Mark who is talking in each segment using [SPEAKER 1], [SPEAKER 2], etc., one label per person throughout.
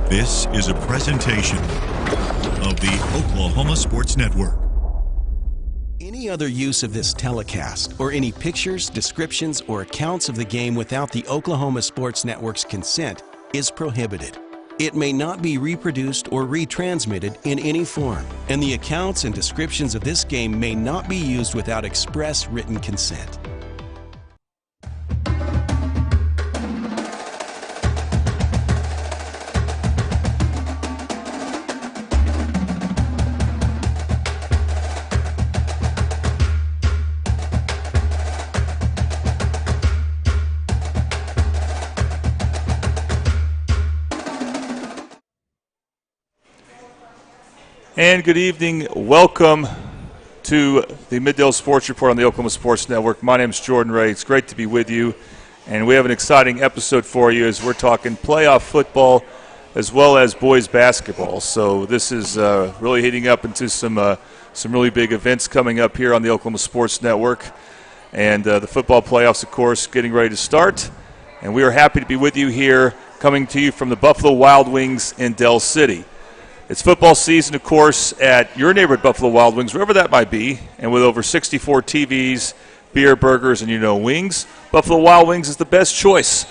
[SPEAKER 1] This is a presentation of the Oklahoma Sports Network.
[SPEAKER 2] Any other use of this telecast or any pictures, descriptions, or accounts of the game without the Oklahoma Sports Network's consent is prohibited. It may not be reproduced or retransmitted in any form, and the accounts and descriptions of this game may not be used without express written consent.
[SPEAKER 3] And good evening. Welcome to the Middale Sports Report on the Oklahoma Sports Network. My name is Jordan Ray. It's great to be with you. And we have an exciting episode for you as we're talking playoff football as well as boys basketball. So this is really heating up into some really big events coming up here on the Oklahoma Sports Network. And the football playoffs, of course, getting ready to start. And we are happy to be with you here, coming to you from the Buffalo Wild Wings in Del City. It's football season, of course, at your neighborhood Buffalo Wild Wings, wherever that might be, and with over 64 TVs, beer, burgers, and, wings, Buffalo Wild Wings is the best choice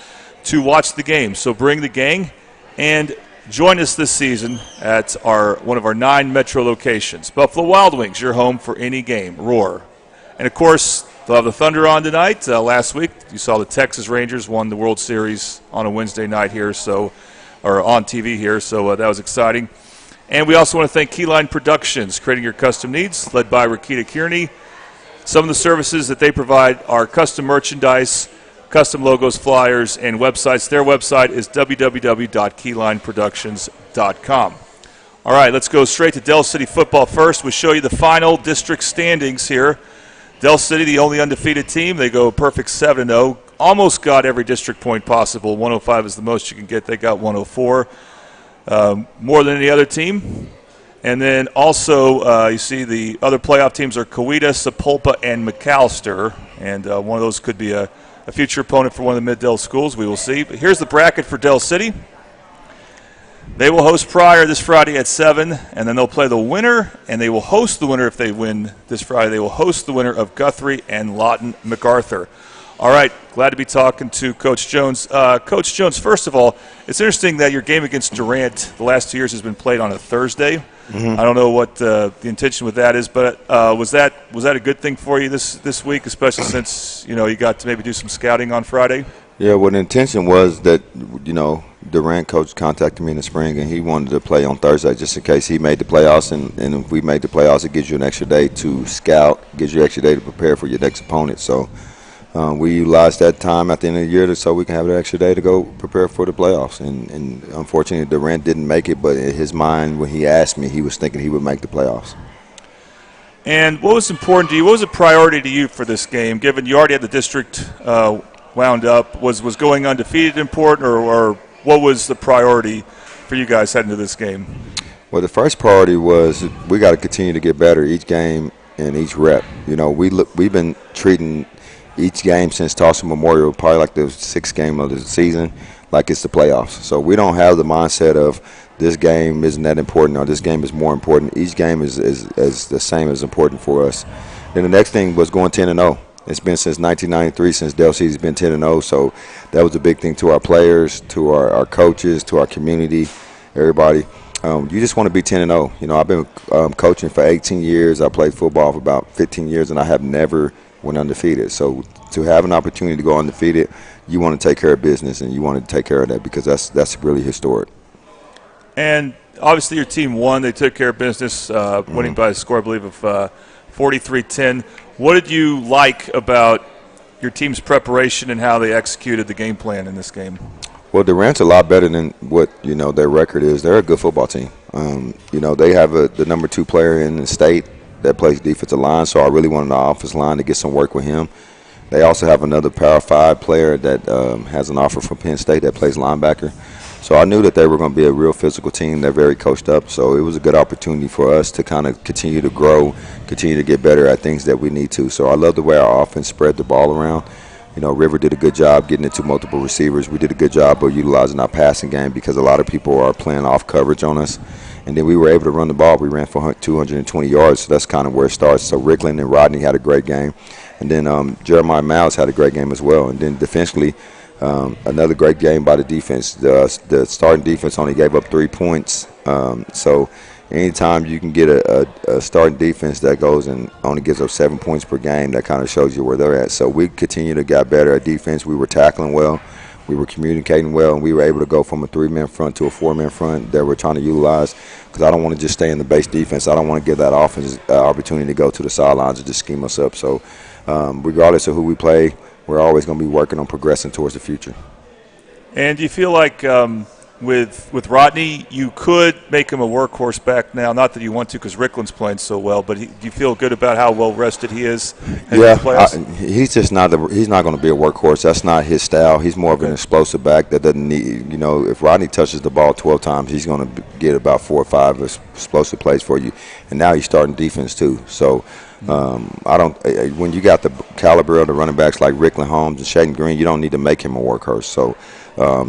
[SPEAKER 3] to watch the game. So bring the gang and join us this season at one of our 9 metro locations. Buffalo Wild Wings, your home for any game. Roar. And, of course, they'll have the Thunder on tonight. Last week, you saw the Texas Rangers won the World Series on a Wednesday night here, or on TV here, so that was exciting. And we also want to thank Keyline Productions, creating your custom needs, led by Rakita Kearney. Some of the services that they provide are custom merchandise, custom logos, flyers, and websites. Their website is www.keylineproductions.com. All right, let's go straight to Del City football first. We'll show you the final district standings here. Del City, the only undefeated team. They go perfect 7-0. Almost got every district point possible. 105 is the most you can get. They got 104. More than any other team. And then also you see the other playoff teams are Coweta, Sapulpa, and McAllister. And one of those could be a future opponent for one of the Mid-Del schools. We will see. But here's the bracket for Del City. They will host Pryor this Friday at 7, and then they'll play the winner, and they will host the winner if they win this Friday. They will host the winner of Guthrie and Lawton MacArthur. All right, glad to be talking to Coach Jones. Coach Jones, first of all, it's interesting that your game against Durant the last 2 years has been played on a Thursday. Mm-hmm. I don't know what the intention with that is, but was that a good thing for you this week, especially since you got to maybe do some scouting on Friday?
[SPEAKER 4] Yeah, well, the intention was that Durant coach contacted me in the spring, and he wanted to play on Thursday just in case he made the playoffs, and if we made the playoffs, it gives you an extra day to scout, gives you an extra day to prepare for your next opponent. So. We utilized that time at the end of the year so we can have an extra day to go prepare for the playoffs. And unfortunately, Durant didn't make it, but in his mind, when he asked me, he was thinking he would make the playoffs.
[SPEAKER 3] And what was important to you? What was a priority to you for this game, given you already had the district wound up? Was going undefeated important, or what was the priority for you guys heading to this game?
[SPEAKER 4] Well, the first priority was we got to continue to get better each game and each rep. We've been treating each game since Tulsa Memorial, probably like the 6th game of the season, like it's the playoffs. So we don't have the mindset of this game isn't that important or this game is more important. Each game is the same as important for us. Then the next thing was going 10-0. It's been since 1993 since Del City's been 10-0. So that was a big thing to our players, to our coaches, to our community, everybody. You just want to be 10-0. I've been coaching for 18 years. I played football for about 15 years, and I have never went undefeated. So to have an opportunity to go undefeated, you want to take care of business, and you want to take care of that because that's really historic.
[SPEAKER 3] And obviously your team won. They took care of business, winning by a score, I believe, of 43-10. What did you like about your team's preparation and how they executed the game plan in this game?
[SPEAKER 4] Well, Durant's a lot better than what, their record is. They're a good football team. They have the number 2 player in the state that plays defensive line, so I really wanted the offensive line to get some work with him. They also have another Power 5 player that has an offer from Penn State that plays linebacker. So I knew that they were going to be a real physical team. They're very coached up, so it was a good opportunity for us to kind of continue to grow, continue to get better at things that we need to. So I love the way our offense spread the ball around. River did a good job getting into multiple receivers. We did a good job of utilizing our passing game because a lot of people are playing off coverage on us. And then we were able to run the ball. We ran for 220 yards, so that's kind of where it starts. So Rickland and Rodney had a great game. And then Jeremiah Miles had a great game as well. And then defensively, another great game by the defense. The starting defense only gave up 3 points. So anytime you can get a starting defense that goes and only gives up 7 points per game, that kind of shows you where they're at. So we continue to get better at defense. We were tackling well. We were communicating well, and we were able to go from a 3-man front to a 4-man front that we're trying to utilize because I don't want to just stay in the base defense. I don't want to give that offense opportunity to go to the sidelines and just scheme us up. So regardless of who we play, we're always going to be working on progressing towards the future.
[SPEAKER 3] And do you feel like with Rodney, you could make him a workhorse back now? Not that you want to because Rickland's playing so well, but do you feel good about how well rested he is?
[SPEAKER 4] He's just not he's not going to be a workhorse. That's not his style. He's more of an explosive back that doesn't need, if Rodney touches the ball 12 times, he's going to get about 4 or 5 explosive plays for you. And now he's starting defense too. So when you got the caliber of the running backs like Rickland Holmes and Shaden Green, you don't need to make him a workhorse. So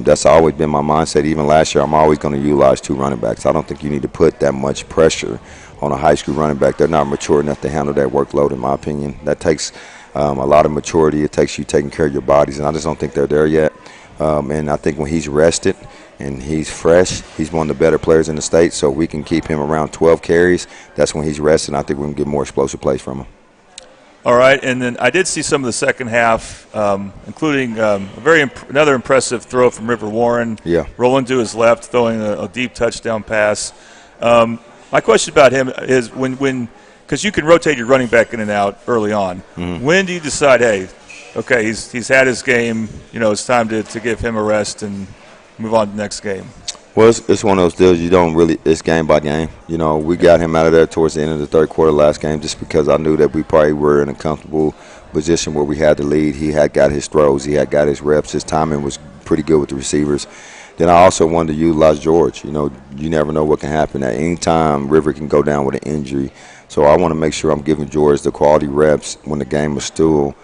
[SPEAKER 4] that's always been my mindset. Even last year, I'm always going to utilize 2 running backs. I don't think you need to put that much pressure on a high school running back. They're not mature enough to handle that workload, in my opinion. That takes a lot of maturity. It takes you taking care of your bodies, and I just don't think they're there yet. And I think when he's rested and he's fresh, he's one of the better players in the state. So if we can keep him around 12 carries, that's when he's rested, and I think we can get more explosive plays from him.
[SPEAKER 3] All right, and then I did see some of the second half, including another impressive throw from River Warren.
[SPEAKER 4] Yeah.
[SPEAKER 3] Rolling to his left, throwing a deep touchdown pass. My question about him is because you can rotate your running back in and out early on. Mm-hmm. When do you decide, hey, okay, he's had his game, it's time to give him a rest and move on to the next game?
[SPEAKER 4] Well, it's one of those deals it's game by game. We got him out of there towards the end of the third quarter last game just because I knew that we probably were in a comfortable position where we had the lead. He had got his throws. He had got his reps. His timing was pretty good with the receivers. Then I also wanted to utilize George. You never know what can happen. At any time, River can go down with an injury. So I want to make sure I'm giving George the quality reps when the game is still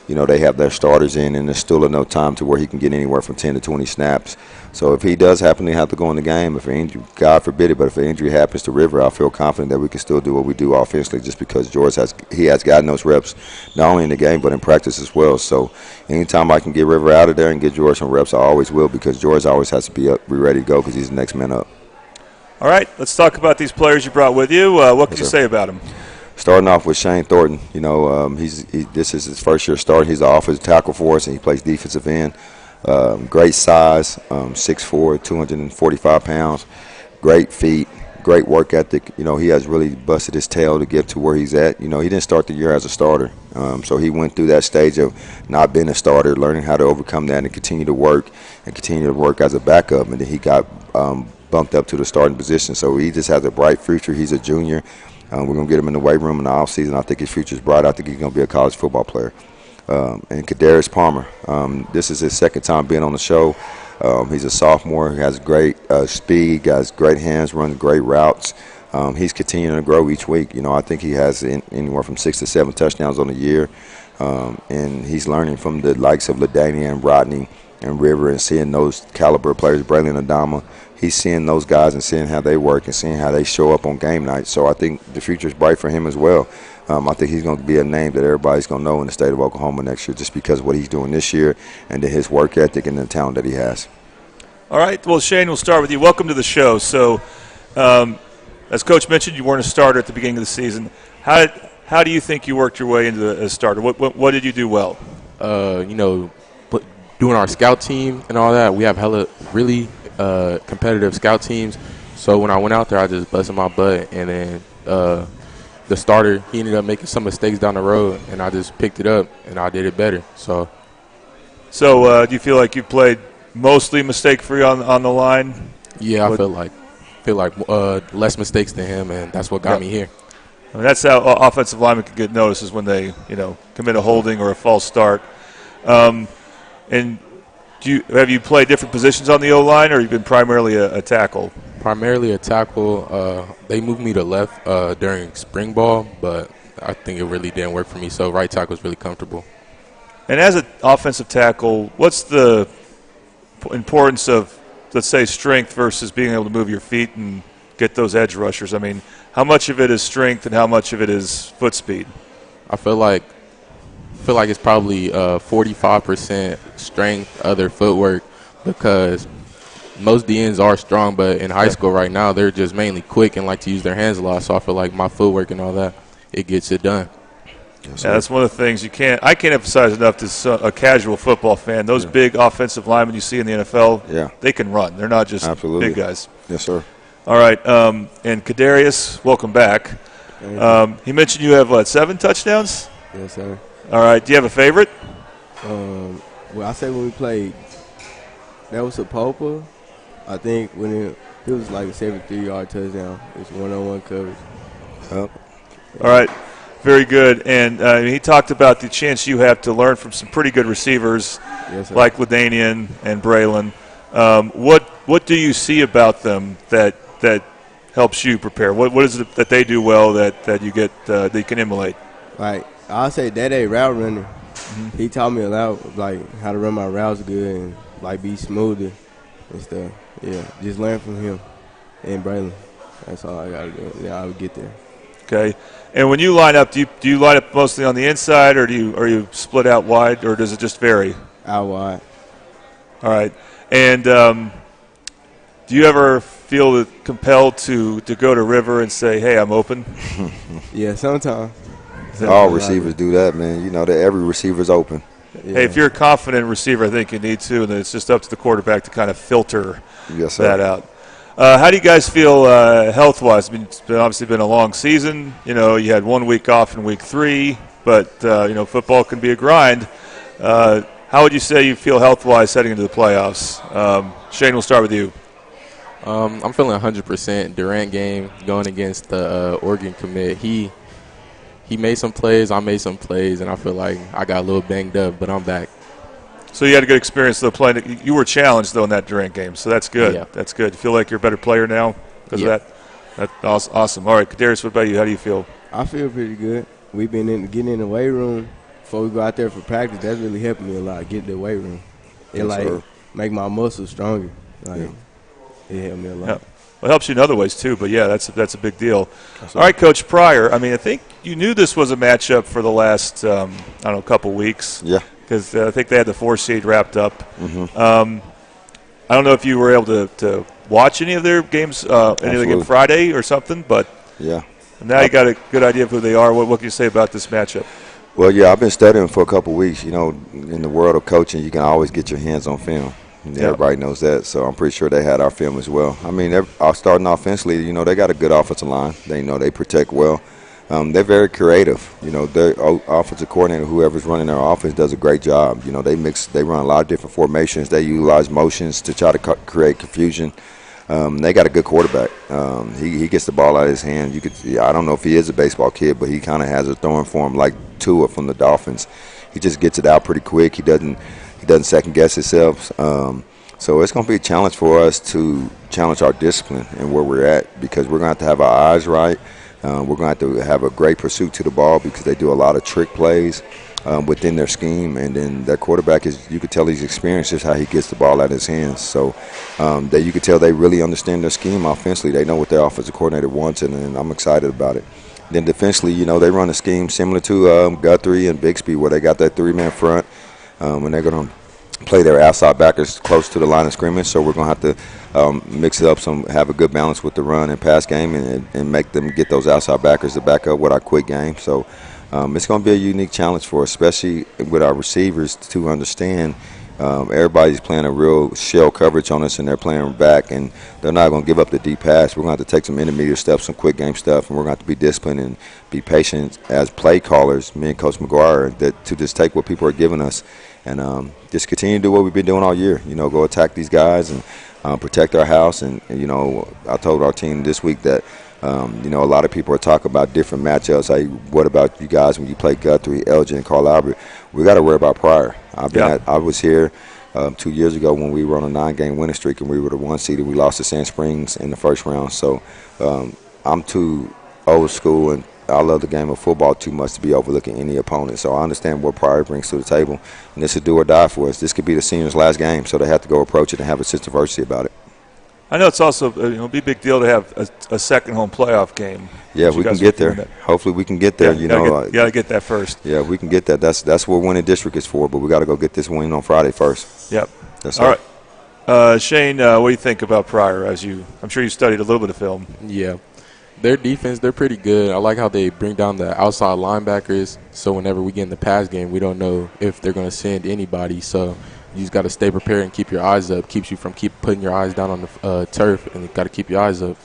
[SPEAKER 4] they have their starters in, and there's still enough time to where he can get anywhere from 10 to 20 snaps. So if he does happen to have to go in the game, if an injury, God forbid it, but if an injury happens to River, I feel confident that we can still do what we do offensively just because George has gotten those reps not only in the game but in practice as well. So anytime I can get River out of there and get George some reps, I always will because George always has to be ready to go because he's the next man up.
[SPEAKER 3] All right, let's talk about these players you brought with you. What can you say about them?
[SPEAKER 4] Starting off with Shane Thornton, this is his first year starting. He's an offensive tackle for us, and he plays defensive end. Great size, 6'4", 245 pounds, great feet, great work ethic. He has really busted his tail to get to where he's at. He didn't start the year as a starter, so he went through that stage of not being a starter, learning how to overcome that and continue to work as a backup, and then he got bumped up to the starting position. So he just has a bright future. He's a junior. We're going to get him in the weight room in the offseason. I think his future is bright. I think he's going to be a college football player. And Kadarius Palmer, this is his second time being on the show. He's a sophomore. He has great speed, has great hands, runs great routes. He's continuing to grow each week. I think he has anywhere from 6 to 7 touchdowns on the year. And he's learning from the likes of LaDainian and Rodney and River and seeing those caliber players, Braylon Adama. He's seeing those guys and seeing how they work and seeing how they show up on game night. So I think the future is bright for him as well. I think he's going to be a name that everybody's going to know in the state of Oklahoma next year just because of what he's doing this year and his work ethic and the talent that he has.
[SPEAKER 3] All right. Well, Shane, we'll start with you. Welcome to the show. So as Coach mentioned, you weren't a starter at the beginning of the season. How do you think you worked your way into a starter? What did you do well?
[SPEAKER 5] Doing our scout team and all that, we have really competitive scout teams. So when I went out there, I just busted my butt. And then the starter, he ended up making some mistakes down the road, and I just picked it up, and I did it better. So
[SPEAKER 3] do you feel like you played mostly mistake-free on the line?
[SPEAKER 5] Yeah, I feel like less mistakes than him, and that's what got me here.
[SPEAKER 3] I mean, that's how offensive linemen can get noticed is when they commit a holding or a false start. And have you played different positions on the O-line, or you've been primarily a tackle?
[SPEAKER 5] Primarily a tackle. They moved me to left during spring ball, but I think it really didn't work for me, so right tackle is really comfortable.
[SPEAKER 3] And as an offensive tackle, what's the importance of, let's say, strength versus being able to move your feet and get those edge rushers? I mean, how much of it is strength and how much of it is foot speed?
[SPEAKER 5] I feel like it's probably 45% strength, other footwork, because most DNs are strong, but in high school right now they're just mainly quick and like to use their hands a lot. So I feel like my footwork and all that, it gets it done.
[SPEAKER 3] Yeah, that's one of the things I can't emphasize enough to a casual football fan. Those big offensive linemen you see in the NFL, they can run. They're not just big guys.
[SPEAKER 4] Yes, sir.
[SPEAKER 3] All right, and Kadarius, welcome back. He mentioned you have, 7 touchdowns?
[SPEAKER 6] Yes, sir.
[SPEAKER 3] All right, do you have a favorite?
[SPEAKER 6] Well, I say when we played, that was a Popa. I think when it was like a 73-yard touchdown. It's one-on-one coverage.
[SPEAKER 4] Yep.
[SPEAKER 3] All right. Very good. And he talked about the chance you have to learn from some pretty good receivers like LaDainian and Braylon. What do you see about them that helps you prepare? What is it that they do well that you get that you can emulate?
[SPEAKER 6] Like, I'll say Dede route runner. Mm-hmm. He taught me a lot, like how to run my routes good and like be smoother and stuff. Yeah, just learn from him and Braylon. That's all I got to do. Yeah, I would get there.
[SPEAKER 3] Okay. And when you line up, do you line up mostly on the inside, or are you split out wide, or does it just vary?
[SPEAKER 6] Out wide.
[SPEAKER 3] All right. And do you ever feel compelled to go to River and say, "Hey, I'm open"?
[SPEAKER 6] Yeah, sometimes.
[SPEAKER 4] All receivers do that, man. You know that every receiver's open.
[SPEAKER 3] Yeah. Hey, if you're a confident receiver, I think you need to, and then it's just up to the quarterback to kind of filter that out. How do you guys feel health-wise? I mean, it's obviously been a long season. You know, you had 1 week off in week 3, but, football can be a grind. How would you say you feel health-wise heading into the playoffs? Shane, we'll start with you.
[SPEAKER 5] I'm feeling 100%. Durant game going against the Oregon commit. He made some plays, I made some plays, and I feel like I got a little banged up, but I'm back.
[SPEAKER 3] So you had a good experience, though, playing. You were challenged, though, in that Durant game, so that's good.
[SPEAKER 5] Yeah.
[SPEAKER 3] That's good. You feel like you're a better player now because of that? That's awesome. All right, Kadarius, what about you? How do you feel?
[SPEAKER 6] I feel pretty good. We've been getting in the weight room before we go out there for practice. That's really helping me a lot, get the weight room. It, make my muscles stronger. It helped me a lot.
[SPEAKER 3] Yeah. Well, it helps you in other ways, too, but, yeah, that's a big deal. All right, Coach Pryor, I mean, I think you knew this was a matchup for the last, couple weeks.
[SPEAKER 4] Yeah.
[SPEAKER 3] Because I think they had the 4 seed wrapped up.
[SPEAKER 4] Mm-hmm.
[SPEAKER 3] I don't know if you were able to watch any of their games, anything on Friday or something, but now you got a good idea of who they are. What can you say about this matchup?
[SPEAKER 4] Well, I've been studying for a couple of weeks. You know, in the world of coaching, you can always get your hands on film. Everybody knows that, so I'm pretty sure they had our film as well. I mean, starting offensively, they got a good offensive line. They protect well. They're very creative. Their offensive coordinator, whoever's running their offense, does a great job. They run a lot of different formations. They utilize motions to try to create confusion. They got a good quarterback. He gets the ball out of his hand. I don't know if he is a baseball kid, but he kind of has a throwing form like Tua from the Dolphins. He just gets it out pretty quick. He doesn't second guess himself. So it's going to be a challenge for us to challenge our discipline and where we're at, because we're going to have our eyes right. We're going to have a great pursuit to the ball, because they do a lot of trick plays within their scheme. And then their quarterback you could tell he's experienced just how he gets the ball out of his hands. So you could tell they really understand their scheme offensively. They know what their offensive coordinator wants, and I'm excited about it. Then defensively, they run a scheme similar to Guthrie and Bixby, where they got that 3-man front, and they're going to play their outside backers close to the line of scrimmage. So we're going to have to mix it up, have a good balance with the run and pass game, and make them get those outside backers to back up with our quick game. So it's going to be a unique challenge for us, especially with our receivers, to understand everybody's playing a real shell coverage on us, and they're playing back, and they're not going to give up the deep pass. We're going to have to take some intermediate steps, some quick game stuff, and we're going to have to be disciplined and be patient as play callers, me and Coach McGuire, to just take what people are giving us and just continue to do what we've been doing all year. Go attack these guys and protect our house. And I told our team this week that a lot of people are talking about different matchups. Like, what about you guys when you play Guthrie, Elgin, and Carl Albert? We got to worry about Pryor. I was here 2 years ago when we were on a 9-game winning streak, and we were the 1 seed, and we lost to Sand Springs in the first round. So I'm too old school and I love the game of football too much to be overlooking any opponent. So I understand what Pryor brings to the table, and this is do or die for us. This could be the seniors' last game, so they have to go approach it and have a sense of urgency about it.
[SPEAKER 3] I know it's also be a big deal to have a second home playoff game.
[SPEAKER 4] Yeah, we can get there. Hopefully, we can get there.
[SPEAKER 3] You got to get that first.
[SPEAKER 4] Yeah, we can get that. That's what winning district is for. But we got to go get this win on Friday first.
[SPEAKER 3] Yep.
[SPEAKER 4] That's
[SPEAKER 3] all right. Shane, what do you think about Pryor? I'm sure you studied a little bit of film.
[SPEAKER 5] Yeah. Their defense, they're pretty good. I like how they bring down the outside linebackers, so whenever we get in the pass game, we don't know if they're going to send anybody. So you just got to stay prepared and keep your eyes up. Keeps you from putting your eyes down on the turf, and you got to keep your eyes up.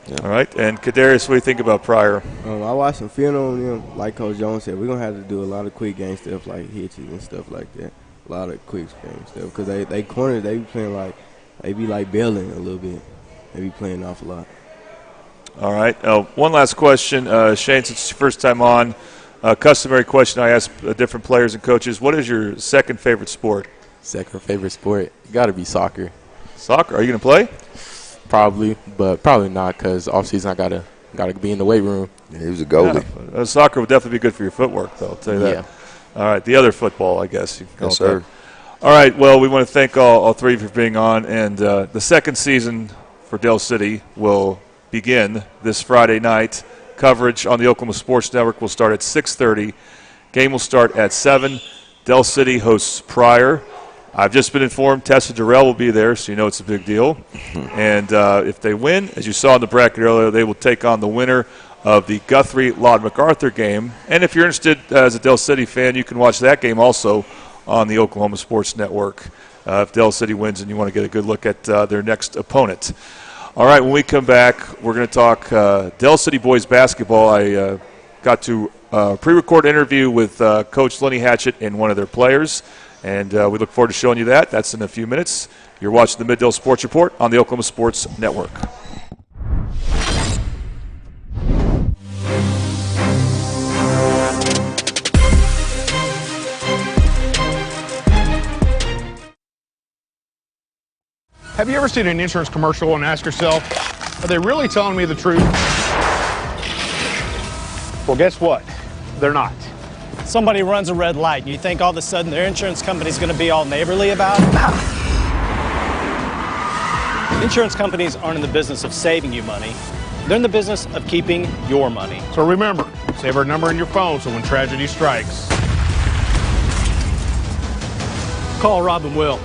[SPEAKER 3] Yeah. All right. And Kadarius, what do you think about Pryor?
[SPEAKER 6] I watched some film on him. Like Coach Jones said, we're going to have to do a lot of quick game stuff like hitches and stuff like that. A lot of quick game stuff. Because they corners, they be playing they be like bailing a little bit. They be playing off a lot.
[SPEAKER 3] All right. One last question. Shane, since it's your first time on, customary question I ask different players and coaches. What is your second favorite sport?
[SPEAKER 5] Second favorite sport? Got to be soccer.
[SPEAKER 3] Soccer? Are you going to play?
[SPEAKER 5] Probably, but probably not because off-season I got to be in the weight room.
[SPEAKER 4] Yeah, he was a goalie.
[SPEAKER 3] Yeah. Soccer would definitely be good for your footwork, though. I'll tell you that.
[SPEAKER 5] Yeah.
[SPEAKER 3] All right. The other football, I guess.
[SPEAKER 4] Yes, sir.
[SPEAKER 3] All right. Well, we want to thank all three of you for being on. And the second season for Del City will begin this Friday night. Coverage on the Oklahoma Sports Network will start at 6:30. Game will start at 7. Del City hosts Pryor. I've just been informed Tessa Durrell will be there, so you know it's a big deal. And if they win, as you saw in the bracket earlier, they will take on the winner of the Guthrie-Laud MacArthur game. And if you're interested as a Del City fan, you can watch that game also on the Oklahoma Sports Network if Del City wins and you want to get a good look at their next opponent. All right, when we come back, we're going to talk Del City boys basketball. I got to pre-record an interview with Coach Lenny Hatchett and one of their players, and we look forward to showing you that. That's in a few minutes. You're watching the Mid-Del Sports Report on the Oklahoma Sports Network.
[SPEAKER 7] Have you ever seen an insurance commercial and asked yourself, are they really telling me the truth? Well, guess what? They're not.
[SPEAKER 8] Somebody runs a red light and you think all of a sudden their insurance company's going to be all neighborly about it? Insurance companies aren't in the business of saving you money. They're in the business of keeping your money.
[SPEAKER 7] So remember, save our number in your phone so when tragedy strikes, call Rob and Will.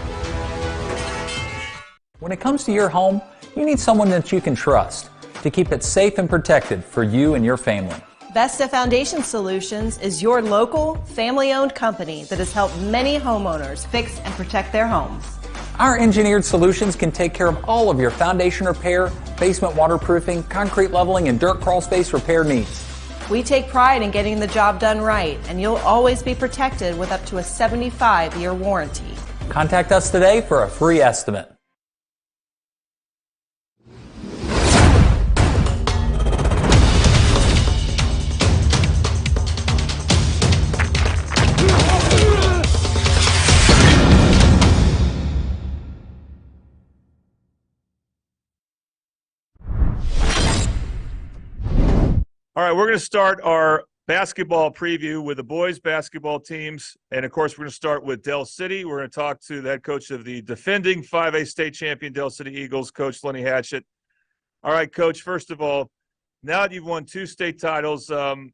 [SPEAKER 9] When it comes to your home, you need someone that you can trust to keep it safe and protected for you and your family.
[SPEAKER 10] Vesta Foundation Solutions is your local, family-owned company that has helped many homeowners fix and protect their homes.
[SPEAKER 9] Our engineered solutions can take care of all of your foundation repair, basement waterproofing, concrete leveling, and dirt crawl space repair needs.
[SPEAKER 10] We take pride in getting the job done right, and you'll always be protected with up to a 75-year warranty.
[SPEAKER 9] Contact us today for a free estimate.
[SPEAKER 3] All right, we're going to start our basketball preview with the boys' basketball teams. And, of course, we're going to start with Del City. We're going to talk to the head coach of the defending 5A state champion Del City Eagles, Coach Lenny Hatchett. All right, Coach, first of all, now that you've won 2 state titles, how's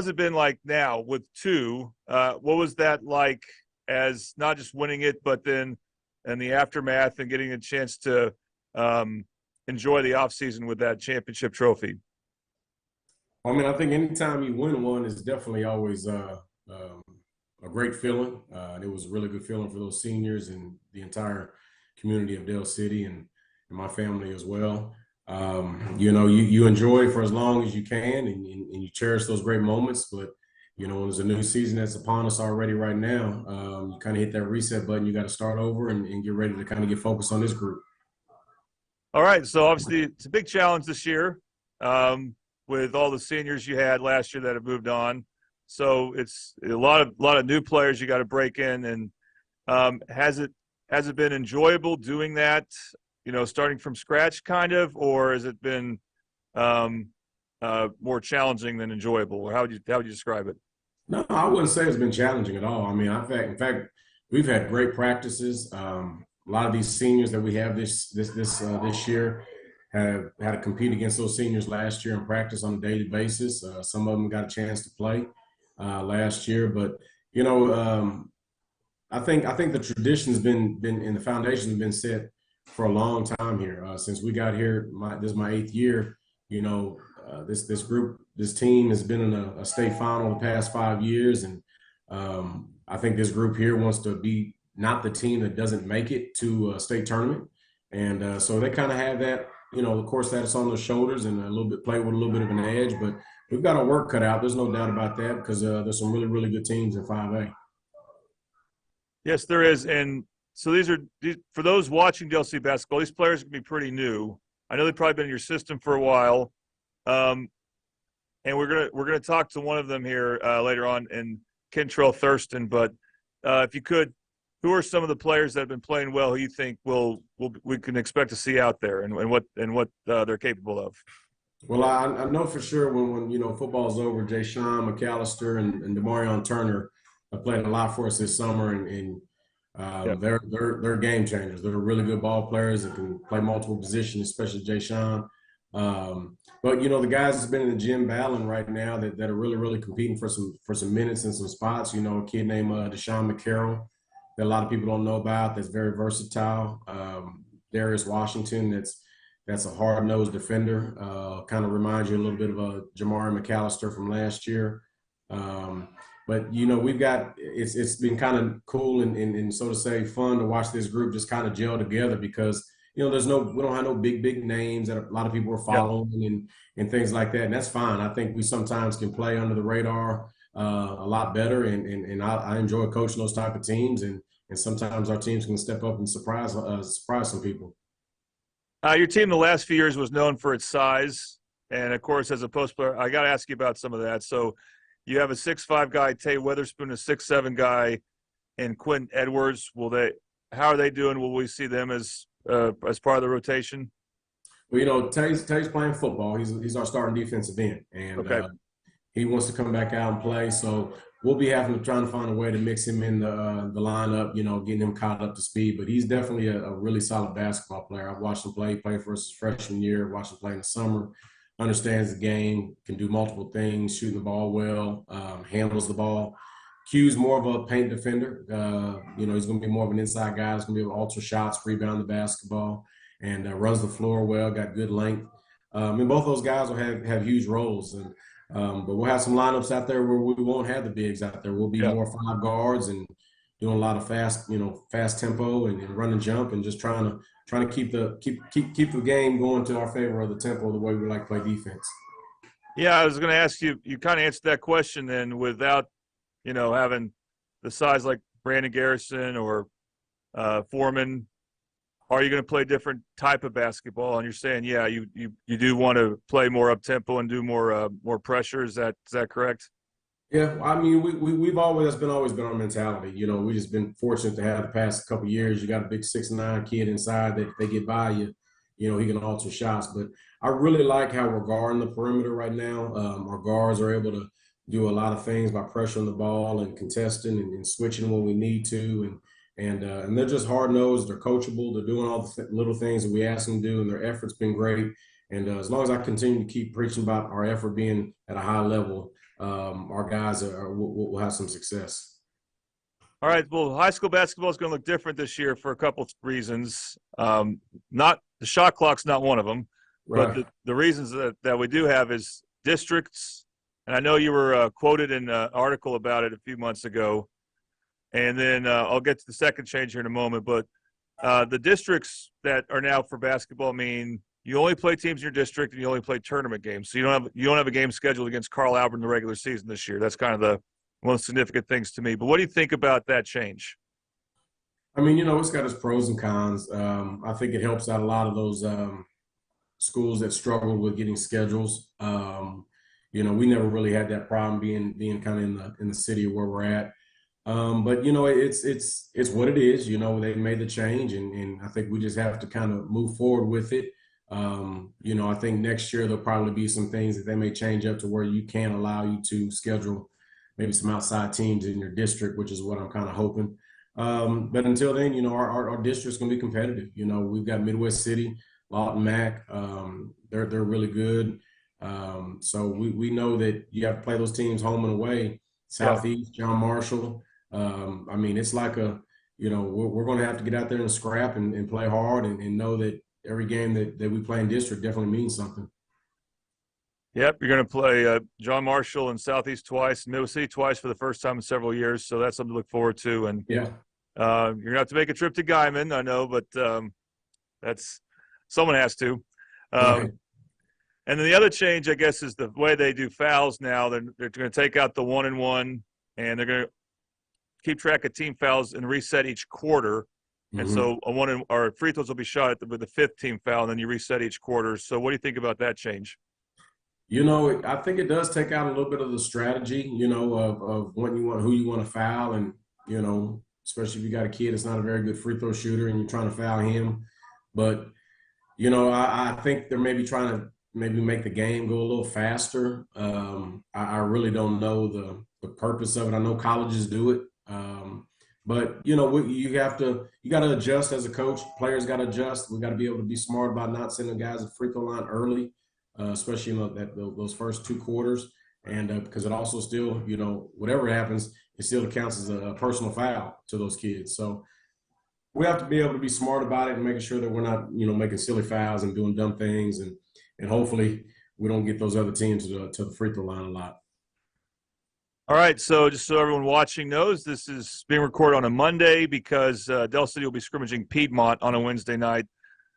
[SPEAKER 3] it been like now with 2? What was that like as not just winning it, but then in the aftermath and getting a chance to enjoy the offseason with that championship trophy?
[SPEAKER 11] I mean, I think anytime you win one is definitely always a great feeling. It was a really good feeling for those seniors and the entire community of Del City and my family as well. You enjoy it for as long as you can and you cherish those great moments. But, when there's a new season that's upon us already right now, you kind of hit that reset button. You got to start over and get ready to kind of get focused on this group.
[SPEAKER 3] All right. So, obviously, it's a big challenge this year. With all the seniors you had last year that have moved on. So it's a lot of new players you got to break in. And has it been enjoyable doing that, starting from scratch kind of, or has it been more challenging than enjoyable? Or how would you describe it?
[SPEAKER 11] No, I wouldn't say it's been challenging at all. I mean, in fact, we've had great practices. A lot of these seniors that we have this year have had to compete against those seniors last year in practice on a daily basis. Some of them got a chance to play last year, but I think the tradition's been and the foundation has been set for a long time here. Since we got here, this is my 8th year. This team has been in a state final the past 5 years, and I think this group here wants to be not the team that doesn't make it to a state tournament, and so they kind of have that. Of course, that's on their shoulders and play with a little bit of an edge, but we've got our work cut out. There's no doubt about that because there's some really, really good teams in 5A.
[SPEAKER 3] Yes, there is. And so for those watching DLC basketball, these players can be pretty new. I know they've probably been in your system for a while. And we're gonna talk to one of them here later on, in Kentrell Thurston. But if you could, who are some of the players that have been playing well who you think we can expect to see out there, and what they're capable of?
[SPEAKER 11] Well, I know for sure when football's over, Jay Sean McAllister and Demarion Turner have played a lot for us this summer, and they're game changers. They're really good ball players that can play multiple positions, especially Jay Sean. But the guys that's been in the gym battling right now that are really, really competing for some minutes and some spots. A kid named Deshaun McCarroll that a lot of people don't know about. That's very versatile. Darius Washington. That's a hard-nosed defender. Kind of reminds you a little bit of a Jamari McAllister from last year. But we've got it's been kind of cool and so to say fun to watch this group just kind of gel together because we don't have no big names that a lot of people are following and things like that, and that's fine. I think we sometimes can play under the radar a lot better, and I enjoy coaching those type of teams, and sometimes our teams can step up and surprise some people.
[SPEAKER 3] Your team the last few years was known for its size, and of course, as a post player, I got to ask you about some of that. So, you have a 6'5" guy, Tay Weatherspoon, a 6'7" guy, and Quinn Edwards. How are they doing? Will we see them as part of the rotation?
[SPEAKER 11] Well, Tay's playing football. He's our starting defensive end, and he wants to come back out and play. So we'll be trying to find a way to mix him in the lineup. Getting him caught up to speed. But he's definitely a really solid basketball player. I've watched him play for us his freshman year. Watched him play in the summer. Understands the game. Can do multiple things. Shooting the ball well. Handles the ball. Q's more of a paint defender. He's going to be more of an inside guy. He's going to be able to alter shots, rebound the basketball, and runs the floor well, got good length. And both those guys will have huge roles. But we'll have some lineups out there where we won't have the bigs out there. We'll be more 5 guards and doing a lot of fast tempo and run and jump and just trying to keep the game going to our favor of the tempo, the way we like to play defense.
[SPEAKER 3] Yeah, I was going to ask you. You kind of answered that question then without having the size like Brandon Garrison or Foreman. Are you going to play a different type of basketball? And you're saying, you do want to play more up tempo and do more pressure. Is that correct?
[SPEAKER 11] Yeah, I mean, we've always been our mentality. We've just been fortunate to have the past couple of years. You got a big 6'9" kid inside that if they get by you, he can alter shots. But I really like how we're guarding the perimeter right now. Our guards are able to do a lot of things by pressuring the ball and contesting and switching when we need to, and they're just hard-nosed. They're coachable. They're doing all the little things that we ask them to do, and their effort's been great. And as long as I continue to keep preaching about our effort being at a high level, our guys will have some success.
[SPEAKER 3] All right. Well, high school basketball is going to look different this year for a couple of reasons. Not the shot clock's not one of them, right. But the reasons that we do have is districts. And I know you were quoted in an article about it a few months ago. And then I'll get to the second change here in a moment. But the districts that are now for basketball mean you only play teams in your district and you only play tournament games. So you don't have a game scheduled against Carl Albert in the regular season this year. That's kind of the most significant things to me. But what do you think about that change?
[SPEAKER 11] I mean, it's got its pros and cons. I think it helps out a lot of those schools that struggle with getting schedules. We never really had that problem being kind of in the city where we're at. But it's what it is. They made the change, and I think we just have to kind of move forward with it. You know, I think next year there'll probably be some things that they may change up to where you can allow you to schedule maybe some outside teams in your district, which is what I'm kind of hoping. But until then, you know, our district's going to be competitive. You know, we've got Midwest City, Lawton Mac. They're really good. So we know that you have to play those teams home and away. Southeast, John Marshall. I mean, it's like you know, we're going to have to get out there and scrap and play hard and know that every game that we play in district definitely means something.
[SPEAKER 3] Yep, you're going to play John Marshall and Southeast twice, Middle City twice for the first time in several years. So that's something to look forward to. And
[SPEAKER 11] yeah,
[SPEAKER 3] you're going to have to make a trip to Guyman, I know, but that's someone has to.
[SPEAKER 11] Right.
[SPEAKER 3] And then the other change, I guess, is the way they do fouls now. They're going to take out the 1-and-1, and they're going to keep track of team fouls and reset each quarter. Mm-hmm. And so or free throws will be shot with the fifth team foul, and then you reset each quarter. So what do you think about that change?
[SPEAKER 11] You know, I think it does take out a little bit of the strategy, you know, of who you want to foul. And, you know, especially if you got a kid that's not a very good free throw shooter and you're trying to foul him. But, you know, I think they're maybe trying to make the game go a little faster. I really don't know the purpose of it. I know colleges do it. But, you know, you got to adjust as a coach. Players got to adjust. We got to be able to be smart about not sending guys a free throw line early. Especially in those first two quarters, and because it also still, you know, whatever happens, it still counts as a personal foul to those kids. So we have to be able to be smart about it and making sure that we're not, you know, making silly fouls and doing dumb things, and hopefully we don't get those other teams to the free throw line a lot.
[SPEAKER 3] All right, so just so everyone watching knows, this is being recorded on a Monday because Del City will be scrimmaging Piedmont on a Wednesday night.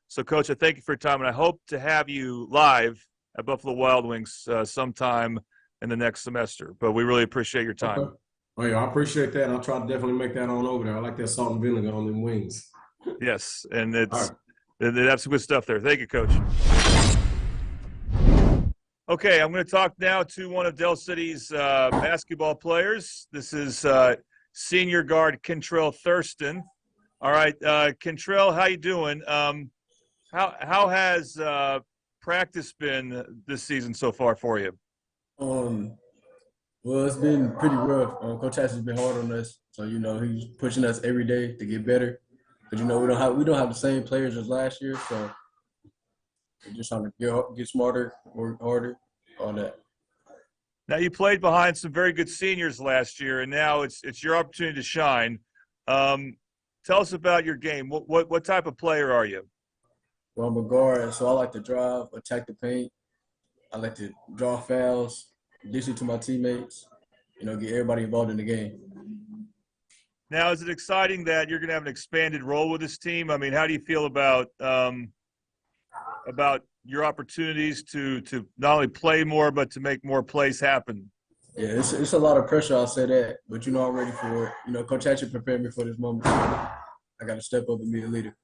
[SPEAKER 3] So, Coach, I thank you for your time, and I hope to have you live at Buffalo Wild Wings sometime in the next semester. But we really appreciate your time.
[SPEAKER 11] Okay. Oh, yeah, I appreciate that. I'll try to definitely make that on over there. I like that salt and vinegar on them wings.
[SPEAKER 3] Yes, and they have some good stuff there. Thank you, Coach. Okay, I'm going to talk now to one of Del City's basketball players. This is senior guard Kentrell Thurston. All right, Kentrell, how you doing? How has practice been this season so far for you?
[SPEAKER 6] Well, it's been pretty rough. Coach Hatch has been hard on us, so you know he's pushing us every day to get better. But you know we don't have the same players as last year, so we're just trying to get smarter, work harder, all that.
[SPEAKER 3] Now you played behind some very good seniors last year, and now it's your opportunity to shine. Tell us about your game. What type of player are you?
[SPEAKER 6] Well, I'm a guard, so I like to drive, attack the paint. I like to draw fouls, dish it to my teammates, you know, get everybody involved in the game.
[SPEAKER 3] Now, is it exciting that you're going to have an expanded role with this team? I mean, how do you feel about your opportunities to not only play more, but to make more plays happen?
[SPEAKER 6] Yeah, it's a lot of pressure, I'll say that. But, you know, I'm ready for it. You know, Coach Hatcher prepared me for this moment. I got to step up and be a leader.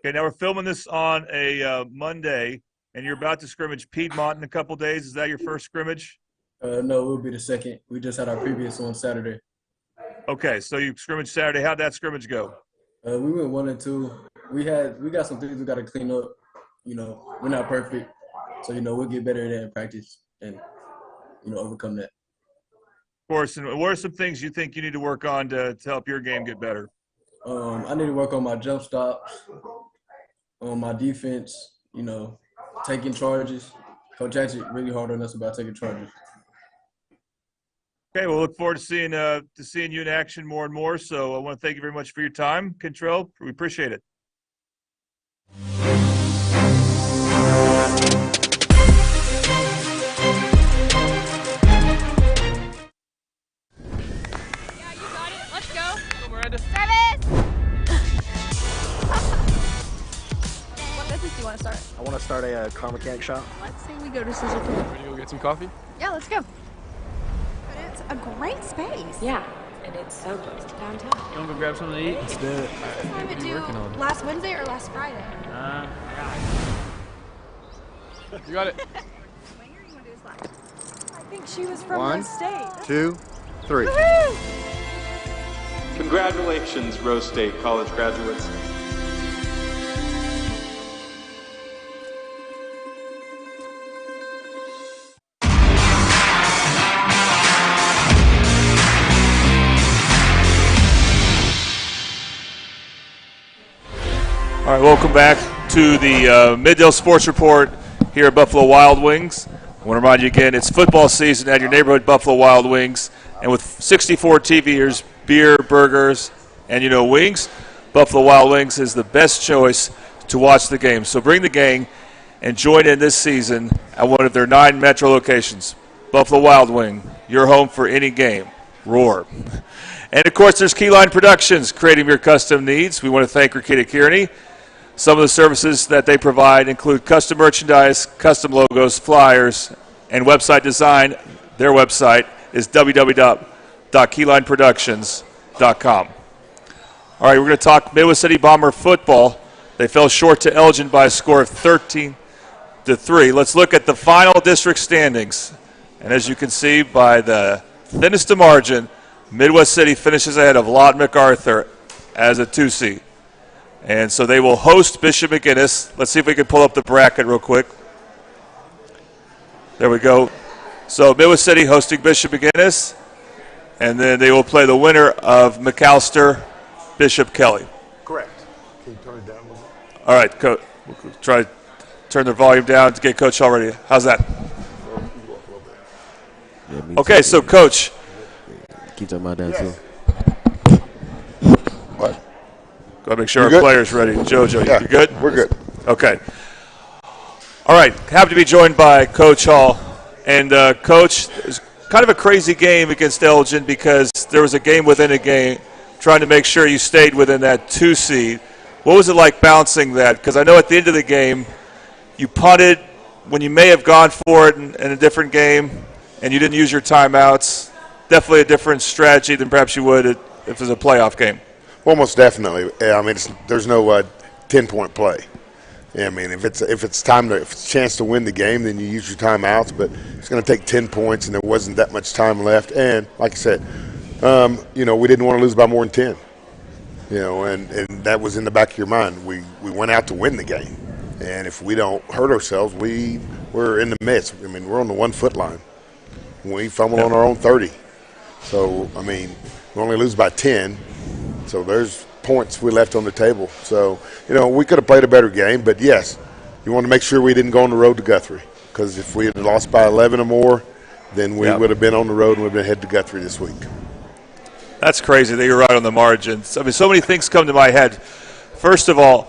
[SPEAKER 3] Okay, now we're filming this on a Monday, and you're about to scrimmage Piedmont in a couple days. Is that your first scrimmage?
[SPEAKER 6] No, it will be the second. We just had our previous one Saturday.
[SPEAKER 3] Okay, so you scrimmaged Saturday. How'd that scrimmage go?
[SPEAKER 6] We went 1-2. We got some things we got to clean up. You know, we're not perfect. So, you know, we'll get better at that in practice and, you know, overcome that.
[SPEAKER 3] Of course. And what are some things you think you need to work on to help your game get better?
[SPEAKER 6] I need to work on my jump stops, on my defense, you know, taking charges. Coach Hatcher really hard on us about taking charges.
[SPEAKER 3] Okay, we'll look forward to seeing you in action more and more. So I want to thank you very much for your time, Kentrell. We appreciate it.
[SPEAKER 12] Yeah, you got it. Let's go. Go, Miranda. What business do you want to start?
[SPEAKER 13] I want to start a car mechanic shop.
[SPEAKER 12] Let's say we go to Scissor King.
[SPEAKER 14] Ready to go get some coffee?
[SPEAKER 12] Yeah, let's go. But it's a great space.
[SPEAKER 15] Yeah, and it's so close to downtown.
[SPEAKER 14] You want to go grab something to eat?
[SPEAKER 13] Let's do it.
[SPEAKER 12] I would do last Wednesday or last Friday.
[SPEAKER 14] You got it.
[SPEAKER 12] What year you want to do this last? I think she was from
[SPEAKER 13] 1,
[SPEAKER 12] Rose State.
[SPEAKER 13] 2, 3.
[SPEAKER 12] Woo-hoo!
[SPEAKER 16] Congratulations, Rose State College graduates.
[SPEAKER 3] All right, welcome back to the Middale Sports Report here at Buffalo Wild Wings. I want to remind you again, it's football season at your neighborhood Buffalo Wild Wings. And with 64 TVers, beer, burgers, and, wings, Buffalo Wild Wings is the best choice to watch the game. So bring the gang and join in this season at one of their 9 metro locations. Buffalo Wild Wing, your home for any game. Roar. And, of course, there's Keyline Productions, creating your custom needs. We want to thank Rakita Kearney. Some of the services that they provide include custom merchandise, custom logos, flyers, and website design. Their website is www.keylineproductions.com. All right, we're going to talk Midwest City Bomber football. They fell short to Elgin by a score of 13-3. Let's look at the final district standings. And as you can see, by the thinnest of margin, Midwest City finishes ahead of Lawton MacArthur as a 2 seed. And so they will host Bishop McGuinness. Let's see if we can pull up the bracket real quick. There we go. So Midwest City hosting Bishop McGuinness, and then they will play the winner of McAllister, Bishop Kelly.
[SPEAKER 16] Correct. Can you turn it down a little bit?
[SPEAKER 3] All right, Coach. We'll try to turn the volume down to get Coach all ready. How's that? Okay, so Coach.
[SPEAKER 6] Keep talking about that too.
[SPEAKER 16] What?
[SPEAKER 3] Got to make sure our player's ready. JoJo, you good?
[SPEAKER 16] We're good.
[SPEAKER 3] Okay. All right, happy to be joined by Coach Hall. And, Coach, it's kind of a crazy game against Elgin because there was a game within a game trying to make sure you stayed within that 2 seed. What was it like bouncing that? Because I know at the end of the game you punted when you may have gone for it in a different game and you didn't use your timeouts. Definitely a different strategy than perhaps you would if it was a playoff game.
[SPEAKER 16] Well, most definitely. I mean, there's no 10-point play. I mean, if it's a chance to win the game, then you use your timeouts. But it's going to take 10 points, and there wasn't that much time left. And like I said, we didn't want to lose by more than 10. And that was in the back of your mind. We went out to win the game, and if we don't hurt ourselves, we're in the midst. I mean, we're on the 1 foot line. We fumble on our own 30. So I mean, we only lose by 10. So there's points we left on the table. So, we could have played a better game. But, yes, you want to make sure we didn't go on the road to Guthrie. Because if we had lost by 11 or more, then we would have been on the road and we would have been headed to Guthrie this week.
[SPEAKER 3] That's crazy that you're right on the margins. I mean, so many things come to my head. First of all,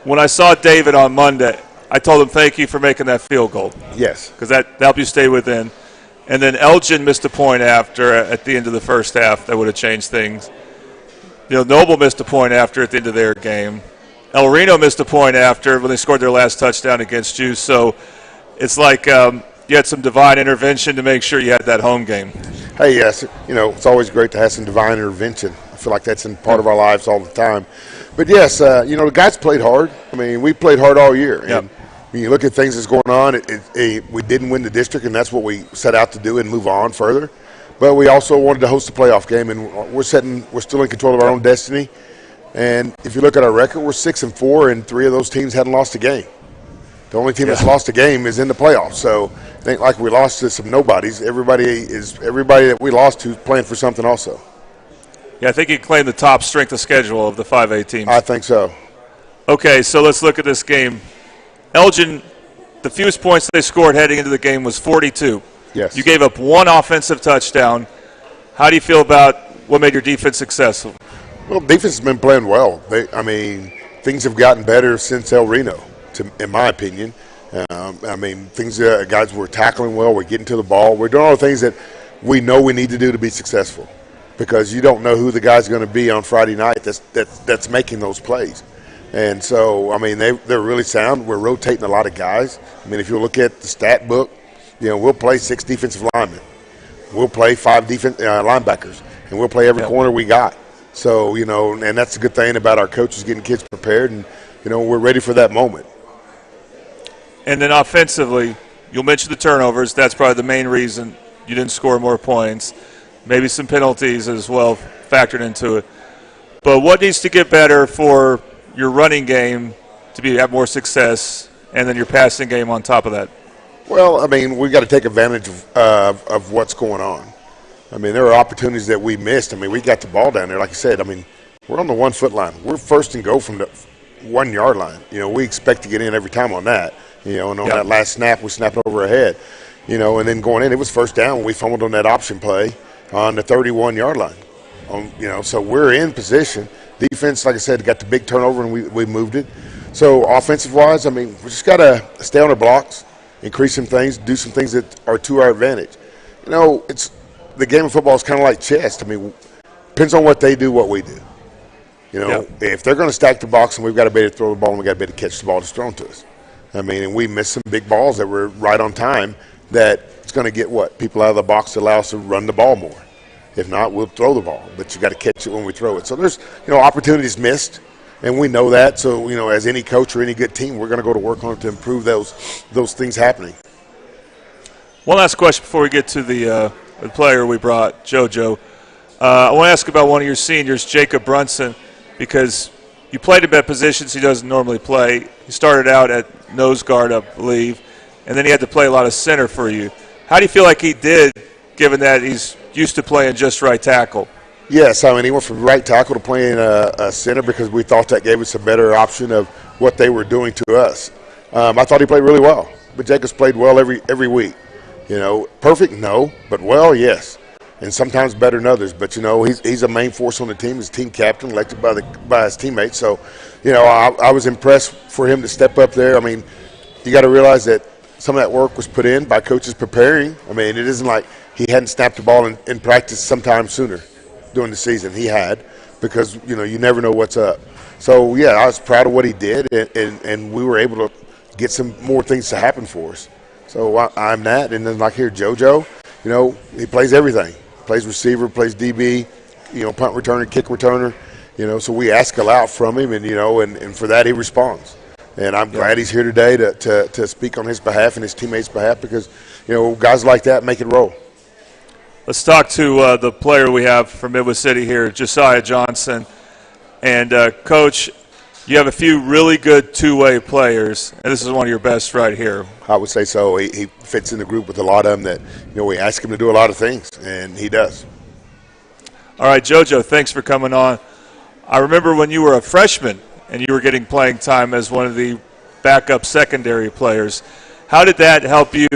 [SPEAKER 3] when I saw David on Monday, I told him thank you for making that field goal.
[SPEAKER 16] Yes.
[SPEAKER 3] Because that helped you stay within. And then Elgin missed a point after at the end of the first half. That would have changed things. Noble missed a point after at the end of their game. El Reno missed a point after when they scored their last touchdown against you. So it's like you had some divine intervention to make sure you had that home game.
[SPEAKER 16] Hey, yes, it's always great to have some divine intervention. I feel like that's in part of our lives all the time. But, yes, the guys played hard. I mean, we played hard all year.
[SPEAKER 3] Yep.
[SPEAKER 16] And when you look at things that's going on, we didn't win the district, and that's what we set out to do and move on further. But we also wanted to host a playoff game, and we're still in control of our own destiny. And if you look at our record, we're 6-4, and 3 of those teams hadn't lost a game. The only team that's lost a game is in the playoffs. So I think like we lost to some nobodies. Everybody that we lost to is playing for something also.
[SPEAKER 3] Yeah, I think you claim the top strength of schedule of the 5A teams.
[SPEAKER 16] I think so.
[SPEAKER 3] Okay, so let's look at this game. Elgin, the fewest points they scored heading into the game was 42.
[SPEAKER 16] Yes.
[SPEAKER 3] You gave up 1 offensive touchdown. How do you feel about what made your defense successful?
[SPEAKER 16] Well, defense has been playing well. Things have gotten better since El Reno, in my opinion. Guys were tackling well. We're getting to the ball. We're doing all the things that we know we need to do to be successful, because you don't know who the guy's going to be on Friday night that's making those plays. And so, they're really sound. We're rotating a lot of guys. If you look at the stat book, we'll play 6 defensive linemen. We'll play 5 linebackers, and we'll play every corner we got. So, and that's a good thing about our coaches getting kids prepared, and, we're ready for that moment.
[SPEAKER 3] And then offensively, you'll mention the turnovers. That's probably the main reason you didn't score more points. Maybe some penalties as well factored into it. But what needs to get better for your running game to have more success, and then your passing game on top of that?
[SPEAKER 16] Well, we got to take advantage of what's going on. There are opportunities that we missed. We got the ball down there. Like I said, we're on the 1 foot line. We're first and goal from 1 yard line. You know, we expect to get in every time on that. You know, and on
[SPEAKER 3] Yeah.
[SPEAKER 16] that last snap, we snapped over our head. You know, and then going in, it was first down. We fumbled on that option play on the 31-yard line. You know, so we're in position. Defense, like I said, got the big turnover and we moved it. So offensive-wise, I mean, we just got to stay on our blocks, increase some things, do some things that are to our advantage. You know, it's the game of football is kind of like chess. I mean, depends on what they do, what we do. You know, if they're going to stack the box and we've got to be able to throw the ball and we've got to be able to catch the ball that's thrown to us. I mean, and we missed some big balls that were right on time that it's going to get people out of the box to allow us to run the ball more. If not, we'll throw the ball, but you got to catch it when we throw it. So there's, opportunities missed, and we know that. So, as any coach or any good team, we're going to go to work on it to improve those things happening.
[SPEAKER 3] One last question before we get to the player we brought, JoJo. I want to ask about one of your seniors, Jacob Brunson, because you played in bad positions he doesn't normally play. He started out at nose guard, I believe, and then he had to play a lot of center for you. How do you feel like he did, given that he's used to playing just right tackle?
[SPEAKER 16] Yes, I mean, he went from right tackle to playing a center because we thought that gave us a better option of what they were doing to us. I thought he played really well, but Jacobs played well every week. Perfect? No, but well, yes. And sometimes better than others. But, he's a main force on the team. He's team captain, elected by his teammates. So, I was impressed for him to step up there. I mean, you got to realize that some of that work was put in by coaches preparing. I mean, it isn't like he hadn't snapped the ball in practice sometime sooner during the season. He had, because, you never know what's up. So, yeah, I was proud of what he did, and we were able to get some more things to happen for us. So I'm that. And then, like here, JoJo, he plays everything. Plays receiver, plays DB, punt returner, kick returner. So we ask a lot from him, and for that he responds. And I'm glad he's here today to speak on his behalf and his teammates' behalf because, guys like that make it roll.
[SPEAKER 3] Let's talk to the player we have from Midwest City here, Josiah Johnson. And, Coach, you have a few really good two-way players, and this is one of your best right here.
[SPEAKER 16] I would say so. He fits in the group with a lot of them that, we ask him to do a lot of things, and he does.
[SPEAKER 3] All right, JoJo, thanks for coming on. I remember when you were a freshman and you were getting playing time as one of the backup secondary players. How did that help you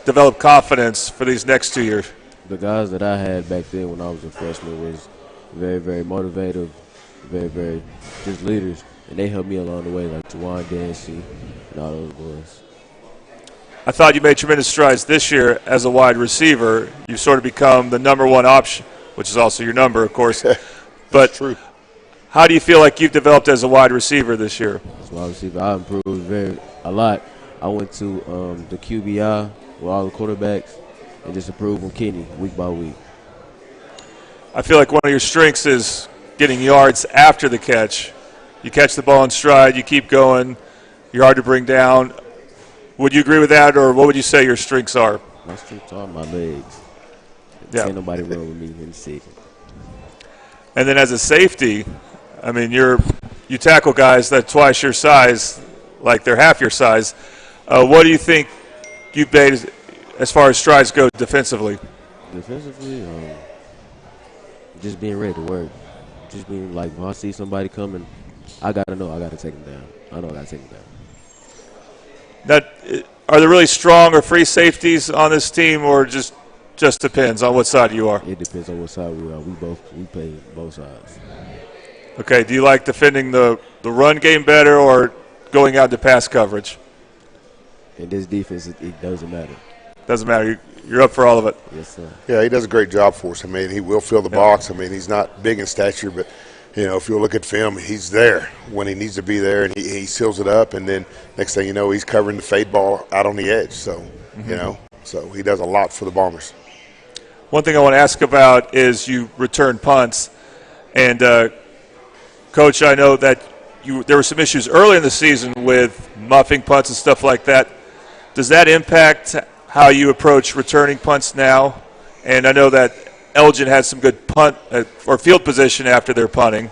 [SPEAKER 3] develop confidence for these next 2 years?
[SPEAKER 6] The guys that I had back then when I was a freshman was very, very motivative, very, very just leaders. And they helped me along the way, like Juwan Dancy and all those boys.
[SPEAKER 3] I thought you made tremendous strides this year as a wide receiver. You've sort of become the number one option, which is also your number, of course. But
[SPEAKER 16] true.
[SPEAKER 3] How do you feel like you've developed as a wide receiver this year?
[SPEAKER 6] As a wide receiver, I improved a lot. I went to the QBI with all the quarterbacks and just improved from Kenny week by week.
[SPEAKER 3] I feel like one of your strengths is getting yards after the catch. You catch the ball in stride, you keep going, you're hard to bring down. Would you agree with that, or what would you say your strengths are?
[SPEAKER 6] My strengths are my legs.
[SPEAKER 3] Yeah.
[SPEAKER 6] Can't nobody run with me in the second.
[SPEAKER 3] And then as a safety, I mean, you tackle guys that twice your size, like they're half your size. What do you think you've made as far as strides go defensively?
[SPEAKER 6] Defensively, just being ready to work. Just being like, when I see somebody coming, I got to know I got to take them down. I know I got to take them down.
[SPEAKER 3] Are there really strong or free safeties on this team, or just depends on what side you are?
[SPEAKER 6] It depends on what side we are. We play both sides.
[SPEAKER 3] Okay. Do you like defending the run game better or going out to pass coverage?
[SPEAKER 6] In this defense, it doesn't matter.
[SPEAKER 3] Doesn't matter. You're up for all of it.
[SPEAKER 6] Yes, sir.
[SPEAKER 16] Yeah, he does a great job for us. I mean, he will fill the box. I mean, he's not big in stature, but, if you look at film, he's there when he needs to be there, and he seals it up. And then next thing you know, he's covering the fade ball out on the edge. So, so he does a lot for the Bombers.
[SPEAKER 3] One thing I want to ask about is you return punts. And, Coach, I know that there were some issues early in the season with muffing punts and stuff like that. Does that impact how you approach returning punts now? And I know that Elgin had some good punt or field position after their punting.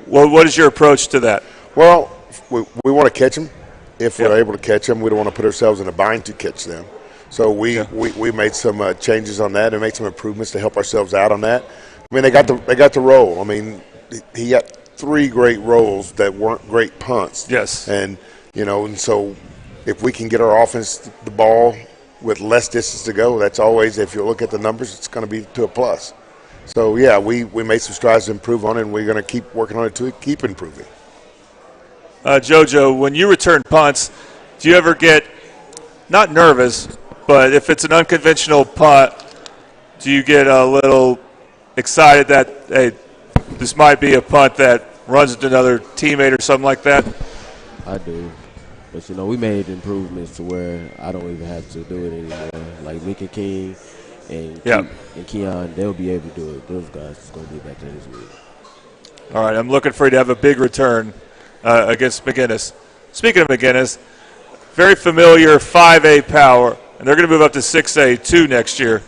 [SPEAKER 3] What is your approach to that?
[SPEAKER 16] Well, we want to catch them. If we're able to catch them, we don't want to put ourselves in a bind to catch them. So we made some changes on that and made some improvements to help ourselves out on that. I mean, they got the role. I mean, he got 3 great rolls that weren't great punts.
[SPEAKER 3] Yes.
[SPEAKER 16] And, and so if we can get our offense the ball with less distance to go, that's always, if you look at the numbers, it's going to be to a plus. So, yeah, we made some strides to improve on it, and we're going to keep working on it to keep improving.
[SPEAKER 3] JoJo, when you return punts, do you ever get not nervous, but if it's an unconventional punt, do you get a little excited that, hey, this might be a punt that runs into another teammate or something like that?
[SPEAKER 6] I do. But, we made improvements to where I don't even have to do it anymore. Like Lincoln King and Keon, they'll be able to do it. Those guys is going to be back there this week.
[SPEAKER 3] All right, I'm looking for you to have a big return against McGinnis. Speaking of McGinnis, very familiar 5A power, and they're going to move up to 6A2 next year.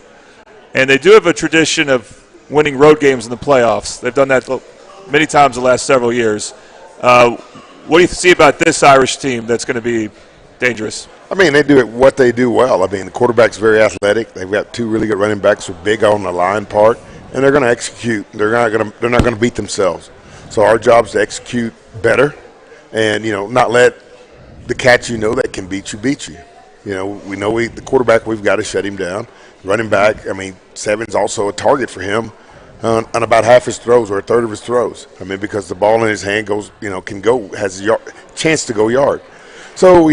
[SPEAKER 3] And they do have a tradition of winning road games in the playoffs. They've done that many times the last several years. What do you see about this Irish team that's going to be dangerous?
[SPEAKER 16] I mean, they do what they do well. I mean, the quarterback's very athletic. They've got 2 really good running backs who are big on the line part, and they're going to execute. They're not going to beat themselves. So our job is to execute better, and not let the cats that can beat you. We know the quarterback, we've got to shut him down. Running back, I mean, Seven's also a target for him on about half his throws or a third of his throws. I mean, because the ball in his hand goes, has a chance to go yard. So,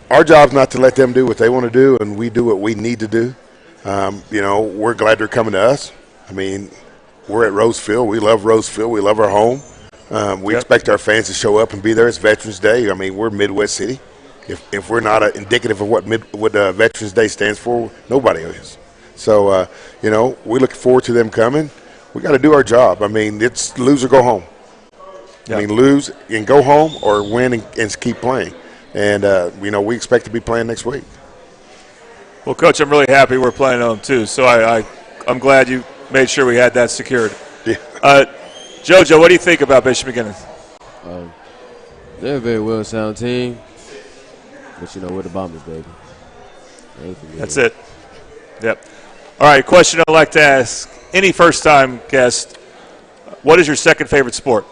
[SPEAKER 16] our job's not to let them do what they want to do, and we do what we need to do. We're glad they're coming to us. I mean, we're at Rose Field. We love Rose Field. We love our home. We expect our fans to show up and be there. It's Veterans Day. I mean, we're Midwest City. If we're not indicative of what Veterans Day stands for, nobody is. So, we look forward to them coming. We got to do our job. I mean, it's lose or go home. I mean, lose and go home or win and keep playing. And, we expect to be playing next week.
[SPEAKER 3] Well, Coach, I'm really happy we're playing at home, too. So I'm glad you made sure we had that secured.
[SPEAKER 16] Yeah.
[SPEAKER 3] JoJo, what do you think about Bishop McGinnis?
[SPEAKER 6] They're a very well-sound team. But, we're the Bombers, baby.
[SPEAKER 3] That's it. Yep. All right, question I'd like to ask any first-time guest, what is your second favorite sport?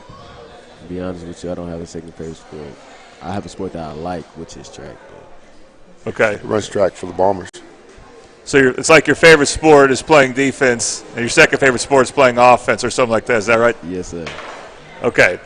[SPEAKER 6] To be honest with you, I don't have a second favorite sport. I have a sport that I like, which is track.
[SPEAKER 3] Okay.
[SPEAKER 16] Runs track for the Bombers.
[SPEAKER 3] So it's like your favorite sport is playing defense, and your second favorite sport is playing offense or something like that. Is that right?
[SPEAKER 6] Yes, sir.
[SPEAKER 3] Okay.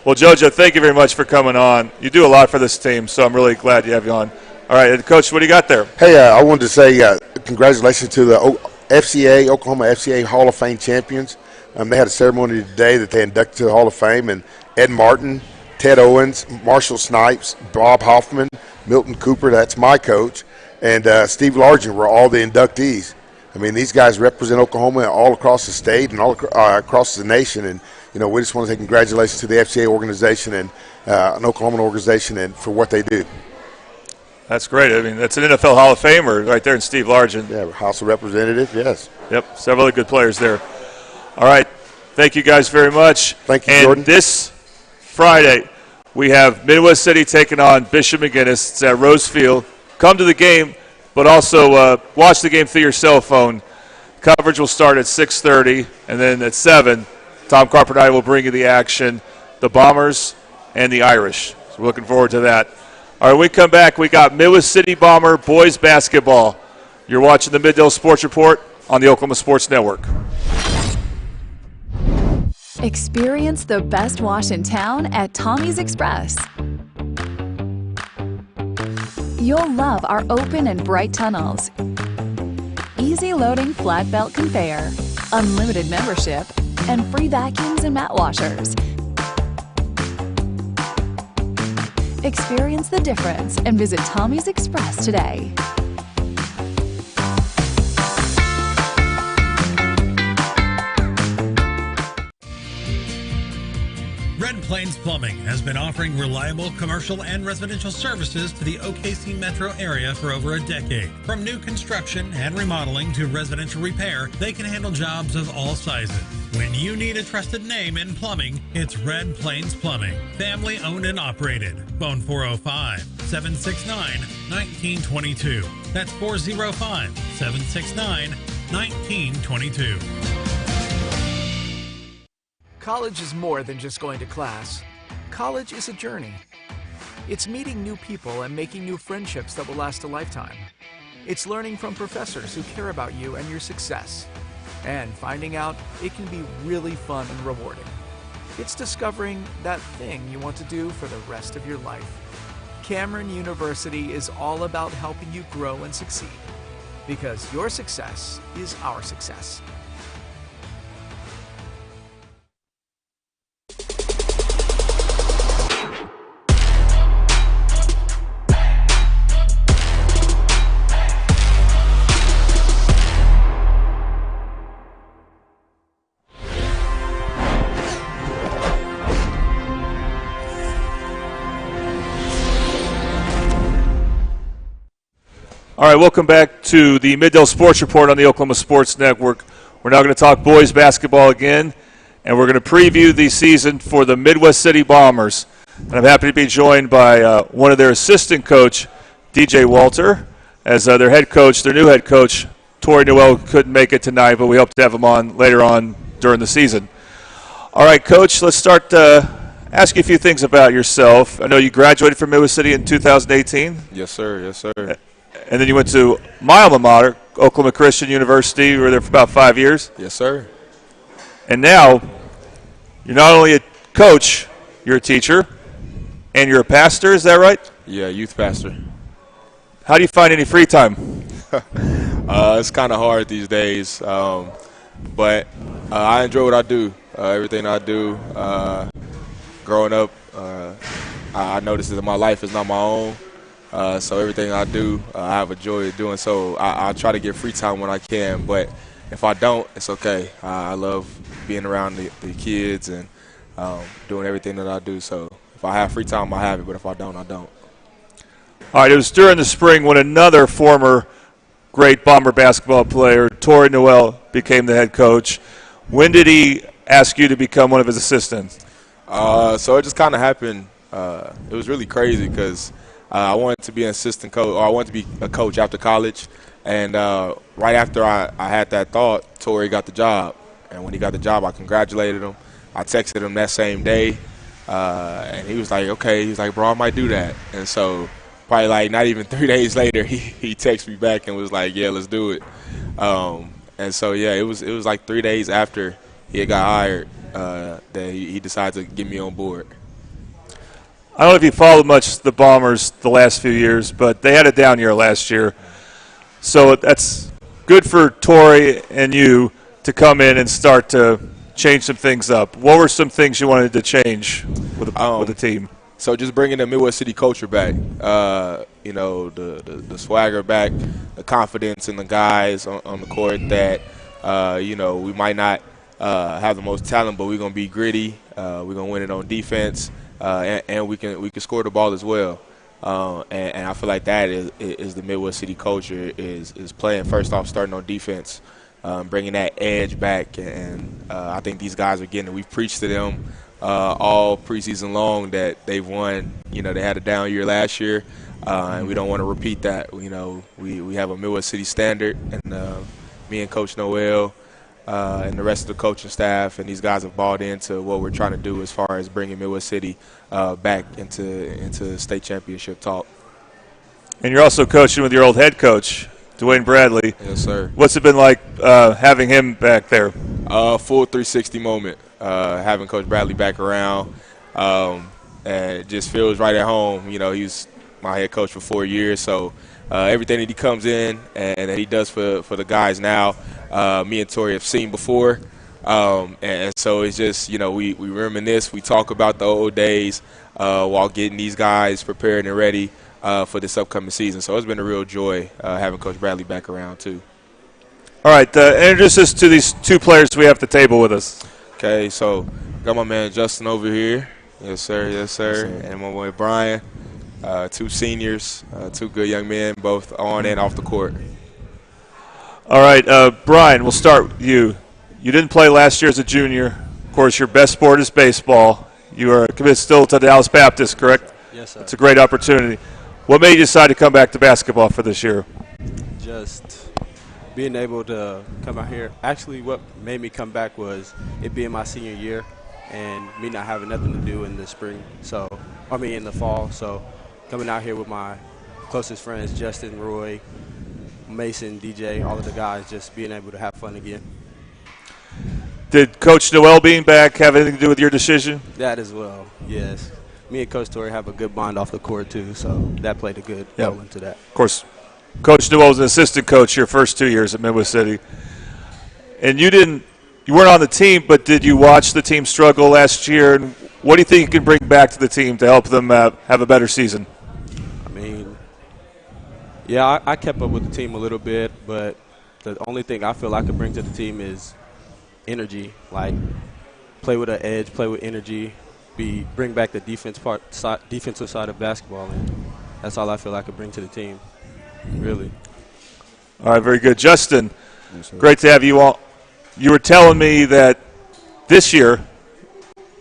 [SPEAKER 3] Well, JoJo, thank you very much for coming on. You do a lot for this team, so I'm really glad to have you on. All right, Coach, what do you got there?
[SPEAKER 16] Hey, I wanted to say congratulations to the Oklahoma FCA Hall of Fame champions. They had a ceremony today that they inducted to the Hall of Fame, and Ed Martin, Ted Owens, Marshall Snipes, Bob Hoffman, Milton Cooper, that's my coach, and Steve Largent were all the inductees. I mean, these guys represent Oklahoma all across the state and all across the nation, and we just want to say congratulations to the FCA organization and an Oklahoma organization and for what they do.
[SPEAKER 3] That's great. I mean, that's an NFL Hall of Famer right there in Steve Largent.
[SPEAKER 16] Yeah, House of Representatives, yes.
[SPEAKER 3] Yep, several other good players there. All right, thank you guys very much.
[SPEAKER 16] Thank you,
[SPEAKER 3] and
[SPEAKER 16] Jordan.
[SPEAKER 3] This Friday, we have Midwest City taking on Bishop McGinnis. It's at Rose Field. Come to the game, but also watch the game through your cell phone. Coverage will start at 6:30, and then at 7, Tom Carpenter and I will bring you the action, the Bombers and the Irish. So we're looking forward to that. All right, when we come back, we got Midwest City Bomber boys basketball. You're watching the Middale Sports Report on the Oklahoma Sports Network.
[SPEAKER 17] Experience the best wash in town at Tommy's Express. You'll love our open and bright tunnels, easy loading flat belt conveyor, unlimited membership, and free vacuums and mat washers. Experience the difference and visit Tommy's Express today.
[SPEAKER 18] Red Plains Plumbing has been offering reliable commercial and residential services to the OKC metro area for over a decade. From new construction and remodeling to residential repair, they can handle jobs of all sizes. When you need a trusted name in plumbing, it's Red Plains Plumbing. Family owned and operated. Phone 405-769-1922. That's 405-769-1922.
[SPEAKER 19] College is more than just going to class. College is a journey. It's meeting new people and making new friendships that will last a lifetime. It's learning from professors who care about you and your success. And finding out it can be really fun and rewarding. It's discovering that thing you want to do for the rest of your life. Cameron University is all about helping you grow and succeed. Because your success is our success.
[SPEAKER 3] All right, welcome back to the Middale Sports Report on the Oklahoma Sports Network. We're now going to talk boys basketball again, and we're going to preview the season for the Midwest City Bombers. And I'm happy to be joined by one of their assistant coach, DJ Walter, as their head coach, their new head coach, Tori Noel, couldn't make it tonight, but we hope to have him on later on during the season. All right, Coach, let's start ask you a few things about yourself. I know you graduated from Midwest City in 2018.
[SPEAKER 5] Yes, sir. Yes, sir.
[SPEAKER 3] And then you went to my alma mater, Oklahoma Christian University. You were there for about 5 years.
[SPEAKER 5] Yes, sir.
[SPEAKER 3] And now you're not only a coach, you're a teacher, and you're a pastor. Is that right?
[SPEAKER 5] Yeah, youth pastor.
[SPEAKER 3] How do you find any free time?
[SPEAKER 5] It's kind of hard these days, but I enjoy what I do. Everything I do. Growing up, I noticed that my life is not my own. So everything I do, I have a joy of doing. So I try to get free time when I can. But if I don't, it's okay. I love being around the kids and doing everything that I do. So if I have free time, I have it. But if I don't, I don't.
[SPEAKER 3] All right, it was during the spring when another former great Bomber basketball player, Tori Noel, became the head coach. When did he ask you to become one of his assistants?
[SPEAKER 5] So it just kind of happened. It was really crazy because I wanted to be an assistant coach, or I wanted to be a coach after college. And right after I had that thought, Tori got the job. And when he got the job, I congratulated him. I texted him that same day. And he was like, okay. He was like, bro, I might do that. And so probably like not even 3 days later, he texted me back and was like, yeah, let's do it. And so, yeah, it was like 3 days after he had got hired that he decided to get me on board.
[SPEAKER 3] I don't know if you followed much the Bombers the last few years, but they had a down year last year. So that's good for Tori and you to come in and start to change some things up. What were some things you wanted to change with the team?
[SPEAKER 5] So just bringing the Midwest City culture back, you know, the swagger back, the confidence in the guys on the court that, you know, we might not have the most talent, but we're going to be gritty. We're going to win it on defense. And we can score the ball as well, and I feel like that is the Midwest City culture is playing first off, starting on defense, bringing that edge back, and I think these guys are getting it. We've preached to them all preseason long that they've won. You know, they had a down year last year, and we don't want to repeat that. You know, we have a Midwest City standard, and me and Coach Noel. And the rest of the coaching staff and these guys have bought into what we're trying to do as far as bringing Midwest City back into state championship talk.
[SPEAKER 3] And you're also coaching with your old head coach, Dwayne Bradley.
[SPEAKER 5] Yes, sir.
[SPEAKER 3] What's it been like having him back there?
[SPEAKER 5] Full 360 moment, having Coach Bradley back around. And it just feels right at home. You know, he was my head coach for 4 years, so everything that he comes in and that he does for the guys now, me and Tori have seen before. And so it's just, you know, we reminisce, we talk about the old days while getting these guys prepared and ready for this upcoming season. So it's been a real joy having Coach Bradley back around too.
[SPEAKER 3] All right, introduce us to these two players we have at the table with us.
[SPEAKER 5] Okay, so got my man Justin over here. Yes, sir. Yes, sir. And my boy Brian. Two seniors, two good young men, both on and off the court.
[SPEAKER 3] All right, Brian, we'll start with you. You didn't play last year as a junior. Of course, your best sport is baseball. You are committed still to Dallas Baptist, correct?
[SPEAKER 20] Yes, sir.
[SPEAKER 3] It's a great opportunity. What made you decide to come back to basketball for this year?
[SPEAKER 20] Just being able to come out here. Actually, what made me come back was it being my senior year. and me not having nothing to do in the spring. In the fall. So coming out here with my closest friends, Justin, Roy, Mason, DJ, all of the guys, just being able to have fun again.
[SPEAKER 3] Did Coach Noel being back have anything to do with your decision?
[SPEAKER 20] That as well, yes. Me and Coach Torrey have a good bond off the court too, so that played a good role into that.
[SPEAKER 3] Of course, Coach Noel was an assistant coach your first 2 years at Midwest City. And you weren't on the team, but did you watch the team struggle last year? And what do you think you can bring back to the team to help them have a better season?
[SPEAKER 20] I kept up with the team a little bit, but the only thing I feel I could bring to the team is energy. Like, play with an edge, play with energy, bring back the defensive side of basketball, and that's all I feel I could bring to the team, really.
[SPEAKER 3] All right, very good. Justin, great to have you on. You were telling me that this year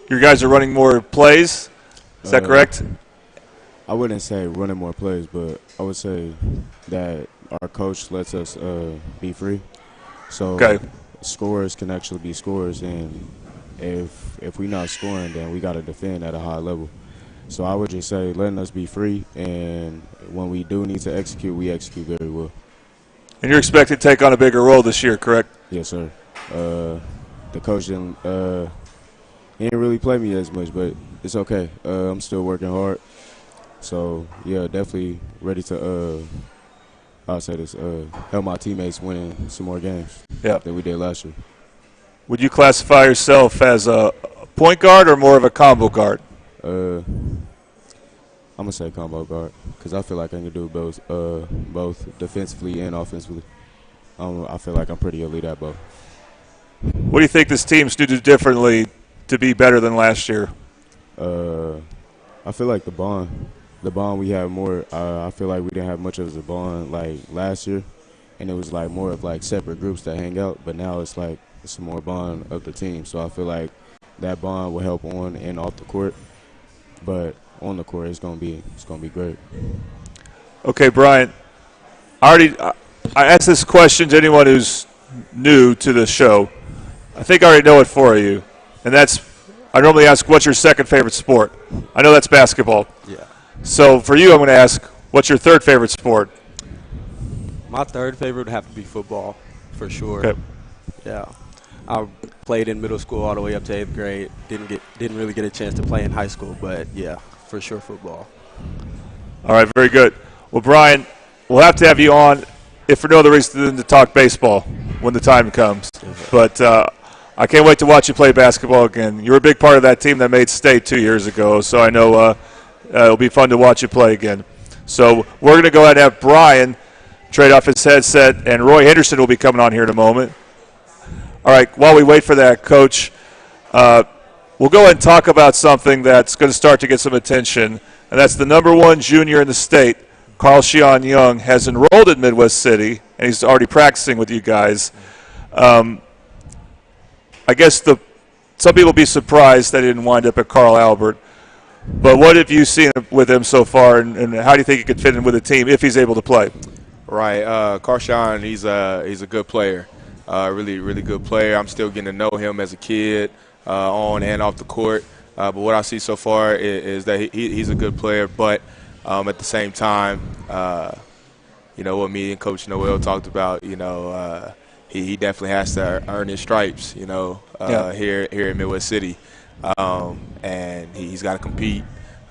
[SPEAKER 3] your guys are running more plays. Is that correct?
[SPEAKER 21] I wouldn't say running more plays, but I would say that our coach lets us be free. So scorers can actually be scorers, and if we're not scoring, then we got to defend at a high level. So I would just say letting us be free, and when we do need to execute, we execute very well.
[SPEAKER 3] And you're expected to take on a bigger role this year, correct?
[SPEAKER 21] Yes, sir. The coach didn't really play me as much, but it's okay. I'm still working hard. So, yeah, definitely ready to, help my teammates win some more games than we did last year.
[SPEAKER 3] Would you classify yourself as a point guard or more of a combo guard?
[SPEAKER 21] I'm going to say combo guard because I feel like I can do both defensively and offensively. I feel like I'm pretty elite at both.
[SPEAKER 3] What do you think this team's to do differently to be better than last year?
[SPEAKER 21] I feel like the bond we have more. I feel like we didn't have much of a bond like last year, and it was like more of like separate groups that hang out. But now it's like it's more bond of the team. So I feel like that bond will help on and off the court. But on the court, it's gonna be great.
[SPEAKER 3] Okay, Brian. I asked this question to anyone who's new to the show. I think I already know it for you, and that's I normally ask, what's your second favorite sport? I know that's basketball.
[SPEAKER 20] Yeah.
[SPEAKER 3] So for you, I'm going to ask, what's your third favorite sport?
[SPEAKER 20] My third favorite would have to be football, for sure.
[SPEAKER 3] Okay.
[SPEAKER 20] Yeah. I played in middle school all the way up to 8th grade. Didn't really get a chance to play in high school, but yeah, for sure football.
[SPEAKER 3] All right, very good. Well, Brian, we'll have to have you on, if for no other reason than to talk baseball when the time comes. But I can't wait to watch you play basketball again. You were a big part of that team that made state 2 years ago, so I know it'll be fun to watch you play again. So we're going to go ahead and have Brian trade off his headset, and Roy Henderson will be coming on here in a moment. All right, while we wait for that, Coach, we'll go ahead and talk about something that's going to start to get some attention, and that's the #1 junior in the state, Carl Shion Young, has enrolled at Midwest City, and he's already practicing with you guys. I guess some people will be surprised that he didn't wind up at Carl Albert. But what have you seen with him so far, and how do you think he could fit in with the team if he's able to play?
[SPEAKER 5] Right. Carshawn, he's a good player, really, really good player. I'm still getting to know him as a kid on and off the court. But what I see so far is that he's a good player. But at the same time, what me and Coach Noel talked about, he definitely has to earn his stripes, here in Midwest City. And he's got to compete,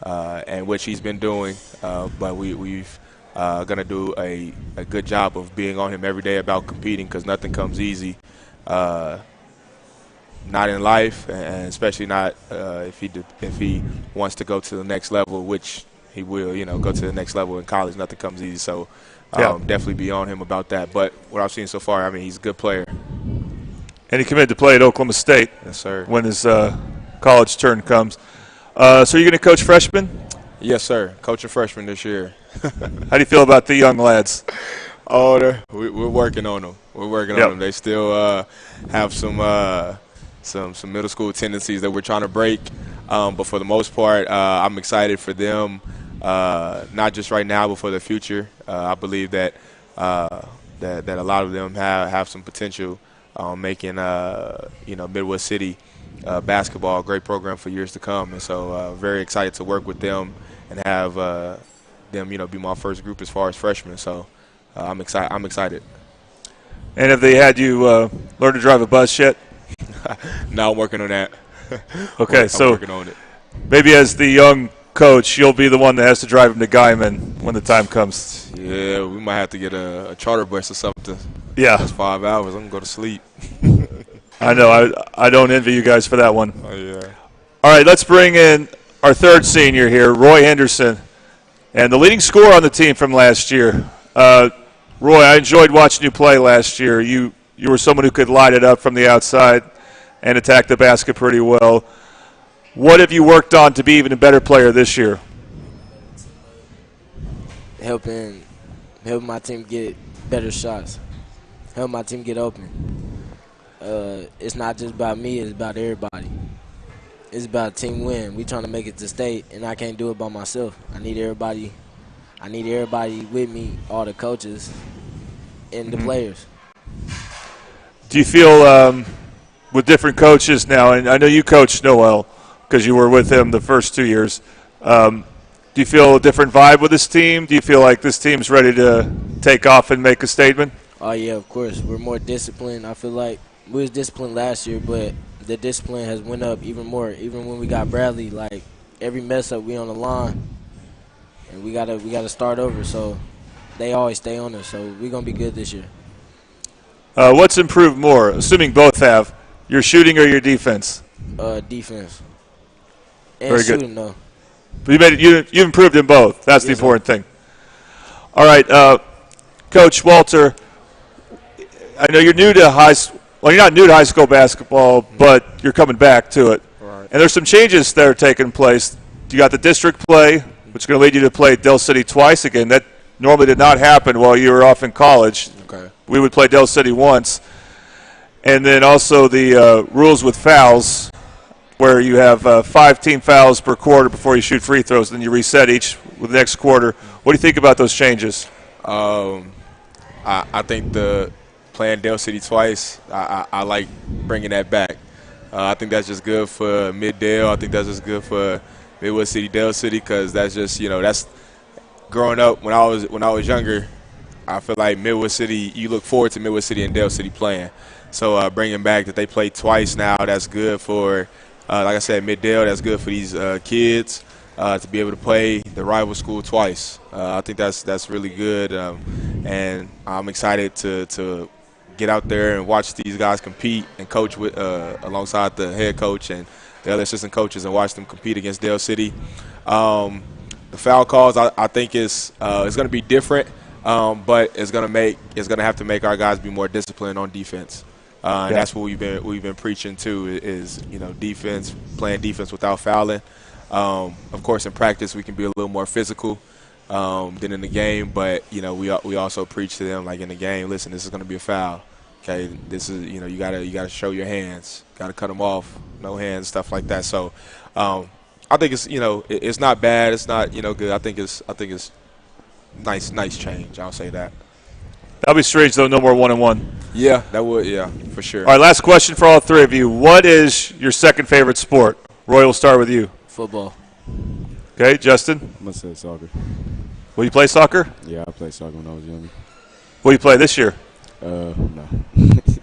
[SPEAKER 5] and which he's been doing. But we've going to do a good job of being on him every day about competing, because nothing comes easy, not in life, and especially not if he wants to go to the next level, which he will, go to the next level in college. Nothing comes easy, so definitely be on him about that. But what I've seen so far, he's a good player.
[SPEAKER 3] And he committed to play at Oklahoma State.
[SPEAKER 5] Yes, sir.
[SPEAKER 3] When his college turn comes. So are you going to coach freshmen?
[SPEAKER 5] Yes, sir. Coaching freshmen this year.
[SPEAKER 3] How do you feel about the young lads?
[SPEAKER 5] Oh, we're working on them. We're working on them. They still have some middle school tendencies that we're trying to break. But for the most part, I'm excited for them, not just right now, but for the future. I believe that that a lot of them have some potential making Midwest City
[SPEAKER 20] basketball, a great program for years to come. And so very excited to work with them and have them, be my first group as far as freshmen. So I'm excited.
[SPEAKER 3] And have they had you learn to drive a bus yet?
[SPEAKER 20] No, I'm working on that.
[SPEAKER 3] Okay,
[SPEAKER 20] I'm
[SPEAKER 3] so
[SPEAKER 20] working on it.
[SPEAKER 3] Maybe as the young coach, you'll be the one that has to drive him to Guyman when the time comes.
[SPEAKER 20] Yeah, we might have to get a charter bus or something.
[SPEAKER 3] Yeah.
[SPEAKER 20] That's 5 hours. I'm going to go to sleep.
[SPEAKER 3] I know. I don't envy you guys for that one.
[SPEAKER 20] Oh, yeah.
[SPEAKER 3] All right, let's bring in our third senior here, Roy Henderson, and the leading scorer on the team from last year. Roy, I enjoyed watching you play last year. You were someone who could light it up from the outside and attack the basket pretty well. What have you worked on to be even a better player this year?
[SPEAKER 1] Helping my team get better shots, help my team get open. It's not just about me, it's about everybody. It's about team win. We trying to make it to state, and I can't do it by myself. I need everybody with me, all the coaches and the players.
[SPEAKER 3] Do you feel with different coaches now, and I know you coached Noel because you were with him the first 2 years, do you feel a different vibe with this team? Do you feel like this team's ready to take off and make a statement?
[SPEAKER 1] Oh, yeah, of course. We're more disciplined. I feel like we was disciplined last year, but the discipline has went up even more. Even when we got Bradley, like every mess up, we on the line, and we gotta start over. So they always stay on us. So we're gonna be good this year.
[SPEAKER 3] What's improved more, assuming both have, your shooting or your defense?
[SPEAKER 1] Defense. And
[SPEAKER 3] Very
[SPEAKER 1] shooting,
[SPEAKER 3] good.
[SPEAKER 1] though.
[SPEAKER 3] But you improved in both. That's the important thing. All right, Coach Walter, I know you're new to you're not new to high school basketball, but you're coming back to it.
[SPEAKER 20] Right.
[SPEAKER 3] And there's some changes that are taking place. You got the district play, which is going to lead you to play Del City twice again. That normally did not happen while you were off in college.
[SPEAKER 20] Okay.
[SPEAKER 3] We would play Del City once. And then also the rules with fouls, where you have 5 team fouls per quarter before you shoot free throws, then you reset each with the next quarter. What do you think about those changes?
[SPEAKER 20] I think playing Del City twice, I like bringing that back. I think that's just good for Mid-Dale. I think that's just good for Midwest City, Del City, because that's just, that's growing up when I was younger. I feel like Midwest City, you look forward to Midwest City and Del City playing. So bringing back that they play twice now, that's good for, like I said, Mid-Dale. That's good for these kids to be able to play the rival school twice. I think that's really good, and I'm excited to get out there and watch these guys compete and coach with alongside the head coach and the other assistant coaches and watch them compete against Del City. The foul calls, I think it's going to be different, but it's going to have to make our guys be more disciplined on defense. And that's what we've been preaching too, is defense, playing defense without fouling. Of course, in practice we can be a little more physical than in the game, but we also preach to them, like in the game, listen, this is going to be a foul. Okay, this is you gotta show your hands, gotta cut them off, no hands, stuff like that. So I think it's it's not bad, it's not good. I think it's nice change. I'll say that.
[SPEAKER 3] That'll be strange though. No more 1-on-1.
[SPEAKER 20] Yeah, that would. Yeah, for sure.
[SPEAKER 3] All right, last question for all three of you. What is your second favorite sport? Roy, we'll start with you.
[SPEAKER 1] Football.
[SPEAKER 3] Okay, Justin.
[SPEAKER 21] I'm gonna say soccer.
[SPEAKER 3] Will you play soccer?
[SPEAKER 21] Yeah, I played soccer when I was younger.
[SPEAKER 3] Will you play this year?
[SPEAKER 21] No.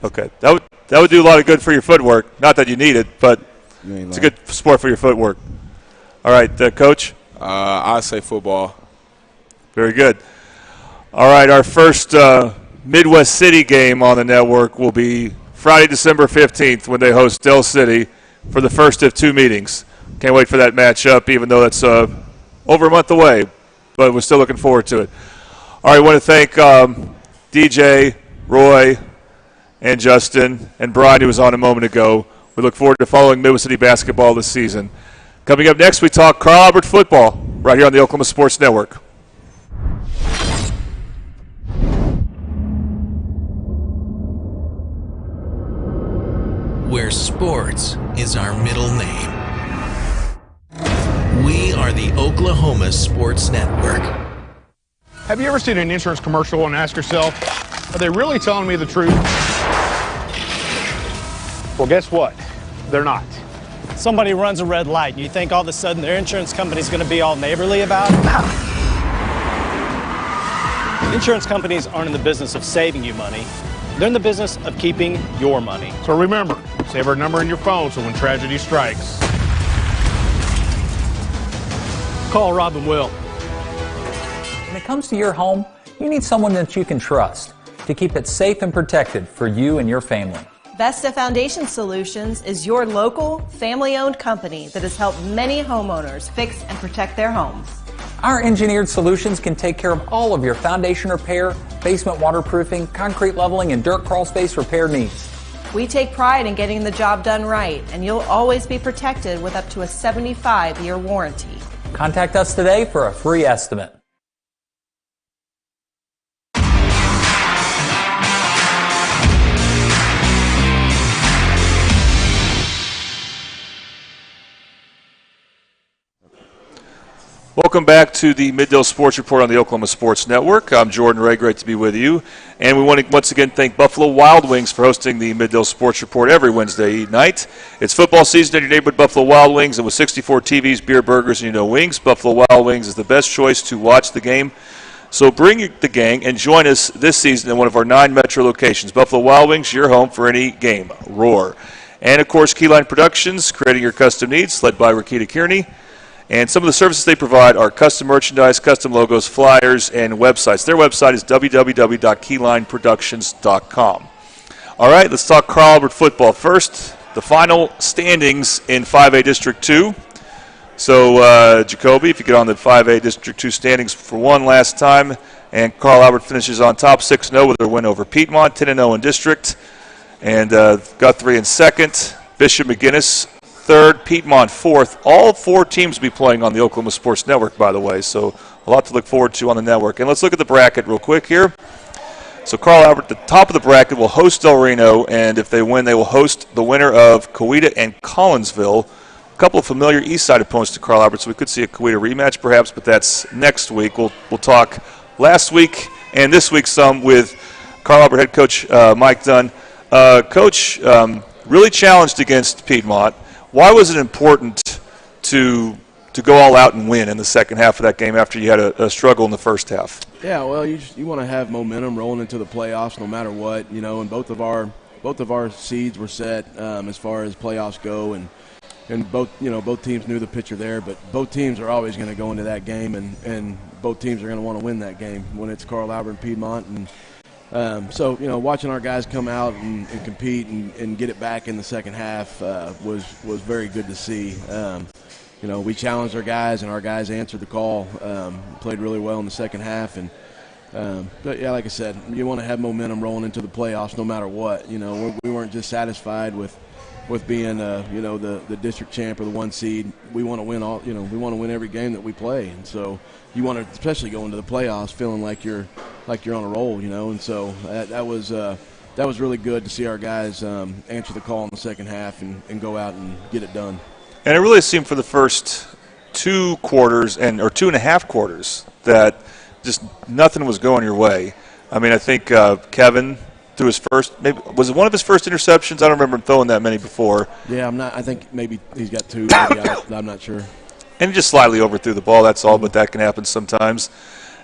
[SPEAKER 3] Okay, that would do a lot of good for your footwork. Not that you need it, but it's a good sport for your footwork. All right, Coach.
[SPEAKER 20] I'd say football.
[SPEAKER 3] Very good. All right, our first Midwest City game on the network will be Friday, December 15th, when they host Del City for the first of 2 meetings. Can't wait for that matchup, even though that's over a month away, but we're still looking forward to it. All right, I want to thank DJ, Roy, and Justin, and Brian, who was on a moment ago. We look forward to following Midwest City basketball this season. Coming up next, we talk Carl Albert football right here on the Oklahoma Sports Network.
[SPEAKER 2] Where sports is our middle name. We are the Oklahoma Sports Network.
[SPEAKER 7] Have you ever seen an insurance commercial and ask yourself, are they really telling me the truth? Well, guess what? They're not.
[SPEAKER 8] Somebody runs a red light, and you think all of a sudden their insurance company's going to be all neighborly about it? Insurance companies aren't in the business of saving you money. They're in the business of keeping your money.
[SPEAKER 7] So remember, save our number in your phone so when tragedy strikes, call Rob and Will.
[SPEAKER 9] When it comes to your home, you need someone that you can trust to keep it safe and protected for you and your family.
[SPEAKER 10] Vesta Foundation Solutions is your local, family-owned company that has helped many homeowners fix and protect their homes.
[SPEAKER 9] Our engineered solutions can take care of all of your foundation repair, basement waterproofing, concrete leveling, and dirt crawl space repair needs.
[SPEAKER 10] We take pride in getting the job done right, and you'll always be protected with up to a 75-year warranty.
[SPEAKER 9] Contact us today for a free estimate.
[SPEAKER 3] Welcome back to the Middale Sports Report on the Oklahoma Sports Network. I'm Jordan Ray, great to be with you. And we want to once again thank Buffalo Wild Wings for hosting the Middale Sports Report every Wednesday night. It's football season at your neighborhood Buffalo Wild Wings, and with 64 TVs, beer, burgers, and wings, Buffalo Wild Wings is the best choice to watch the game. So bring the gang and join us this season in one of our 9 metro locations. Buffalo Wild Wings, your home for any game. Roar. And, of course, Keyline Productions, creating your custom needs, led by Rakita Kearney. And some of the services they provide are custom merchandise, custom logos, flyers, and websites. Their website is www.keylineproductions.com. All right, let's talk Carl Albert football first. The final standings in 5A District 2. So, Jacoby, if you get on the 5A District 2 standings for one last time, and Carl Albert finishes on top 6-0 with their win over Piedmont, 10-0 in district, and Guthrie in second, Bishop McGuinness third, Piedmont fourth. All 4 teams will be playing on the Oklahoma Sports Network, by the way, so a lot to look forward to on the network. And let's look at the bracket real quick here. So Carl Albert, the top of the bracket, will host Del Reno, and if they win, they will host the winner of Coweta and Collinsville. A couple of familiar East Side opponents to Carl Albert, so we could see a Coweta rematch perhaps, but that's next week. We'll talk last week and this week some with Carl Albert head coach Mike Dunn. Coach, really challenged against Piedmont. Why was it important to go all out and win in the second half of that game after you had a struggle in the first half?
[SPEAKER 4] Yeah, well, you want to have momentum rolling into the playoffs no matter what, and both of our seeds were set as far as playoffs go, and both teams knew the picture there, but both teams are always going to go into that game, and both teams are going to want to win that game when it's Carl Albert and Piedmont. And so, watching our guys come out and compete and get it back in the second half was very good to see. We challenged our guys, and our guys answered the call, played really well in the second half. But, yeah, like I said, you want to have momentum rolling into the playoffs no matter what. We weren't just satisfied with being, the district champ or the 1 seed. We want to win all. We want to win every game that we play, and so you want to especially go into the playoffs feeling like you're on a roll, And so that was really good to see our guys answer the call in the second half and go out and get it done.
[SPEAKER 3] And it really seemed for the first 2 quarters or 2.5 quarters that just nothing was going your way. I mean, I think Kevin threw his first, maybe was it one of his first interceptions? I don't remember him throwing that many before.
[SPEAKER 4] Yeah, I think maybe he's got 2. Maybe I'm not sure.
[SPEAKER 3] And he just slightly overthrew the ball. That's all, but that can happen sometimes.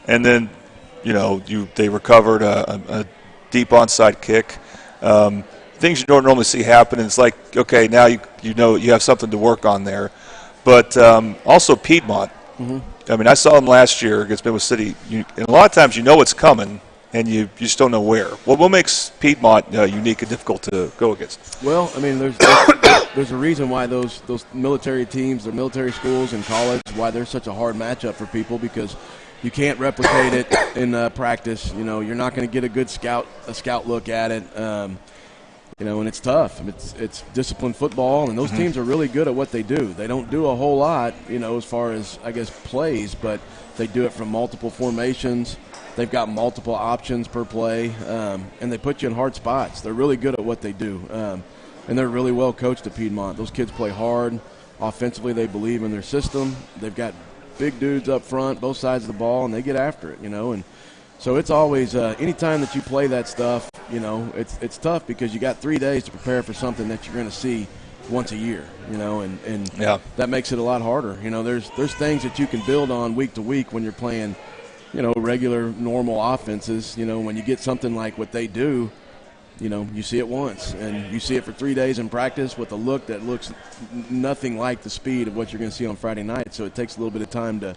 [SPEAKER 3] And then, they recovered a deep onside kick. Things you don't normally see happen. And it's like, okay, now you have something to work on there. But also Piedmont. Mm-hmm. I mean, I saw them last year against Midwest City. And a lot of times you know what's coming, and you just don't know where. What makes Piedmont unique and difficult to go against?
[SPEAKER 4] Well, I mean, there's a reason why those military teams, their military schools and college, why they're such a hard matchup for people, because you can't replicate it in practice. You're not going to get a good scout look at it. And it's tough. It's disciplined football, and those teams are really good at what they do. They don't do a whole lot, as far as, I guess, plays, but they do it from multiple formations. They've got multiple options per play, and they put you in hard spots. They're really good at what they do, and they're really well coached at Piedmont. Those kids play hard. Offensively, they believe in their system. They've got big dudes up front, both sides of the ball, and they get after it, and so it's always anytime that you play that stuff, it's tough because you got 3 days to prepare for something that you're going to see once a year, and
[SPEAKER 3] that
[SPEAKER 4] makes it a lot harder. There's things that you can build on week to week when you're playing, regular, normal offenses. When you get something like what they do, you see it once, and you see it for 3 days in practice with a look that looks nothing like the speed of what you're going to see on Friday night. So it takes a little bit of time to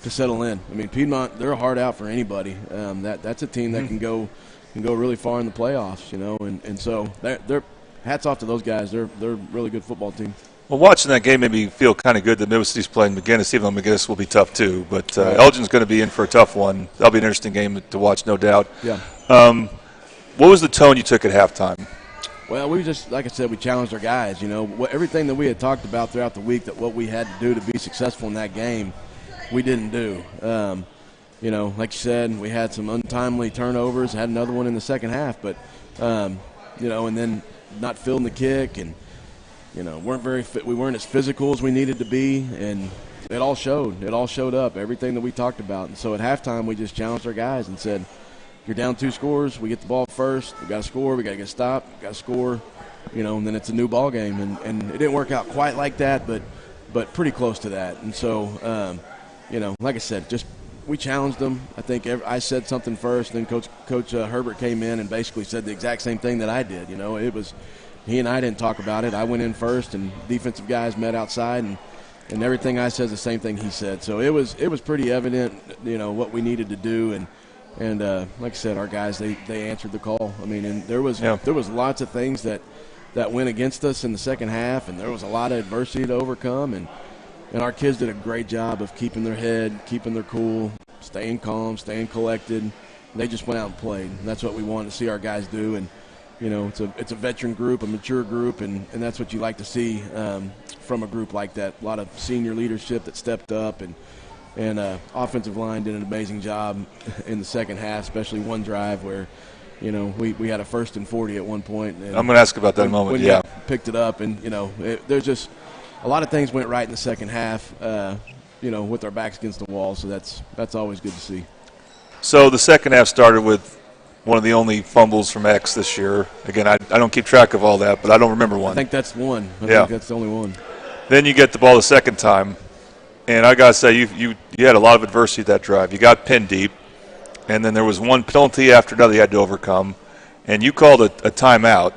[SPEAKER 4] settle in. I mean, Piedmont, they're a hard out for anybody. That's a team that can go really far in the playoffs, and so they're hats off to those guys. They're a really good football team.
[SPEAKER 3] Well, watching that game made me feel kind of good that Mid-City's playing McGinnis, even though McGinnis will be tough too. But Elgin's going to be in for a tough one. That'll be an interesting game to watch, no doubt.
[SPEAKER 4] Yeah.
[SPEAKER 3] What was the tone you took at halftime?
[SPEAKER 4] Well, we just, like I said, we challenged our guys. Everything that we had talked about throughout the week, that what we had to do to be successful in that game, we didn't do. Like you said, we had some untimely turnovers. Had another one in the second half, but and then not fielding the kick, and weren't very fit. We weren't as physical as we needed to be, and it all showed. It all showed up. Everything that we talked about. And so at halftime, we just challenged our guys and said, "You're down 2 scores. We get the ball first. We got to score. We got to get stopped. Got to score." And then it's a new ball game, and it didn't work out quite like that, but pretty close to that. And so, like I said, just we challenged them. I think I said something first, then Coach Herbert came in and basically said the exact same thing that I did. It was he and I didn't talk about it. I went in first, and defensive guys met outside, and everything I said is the same thing he said. So it was pretty evident, what we needed to do, and like I said, our guys they answered the call. I mean, and there was lots of things that went against us in the second half, and there was a lot of adversity to overcome, and our kids did a great job of keeping their head, keeping their cool, staying calm, staying collected. They just went out and played. And that's what we wanted to see our guys do. And it's a veteran group, a mature group, and that's what you like to see from a group like that. A lot of senior leadership that stepped up, and offensive line did an amazing job in the second half, especially one drive where we had a 1st and 40 at one point. And
[SPEAKER 3] I'm going to ask about that in a moment.
[SPEAKER 4] Yeah, picked it up, and there's just a lot of things went right in the second half. With our backs against the wall, so that's always good to see.
[SPEAKER 3] So the second half started with one of the only fumbles from X this year. Again, I don't keep track of all that, but I don't remember one.
[SPEAKER 4] I think that's one. I think that's the only one.
[SPEAKER 3] Then you get the ball the second time, and I got to say, you had a lot of adversity that drive. You got pinned deep, and then there was one penalty after another you had to overcome, and you called a timeout.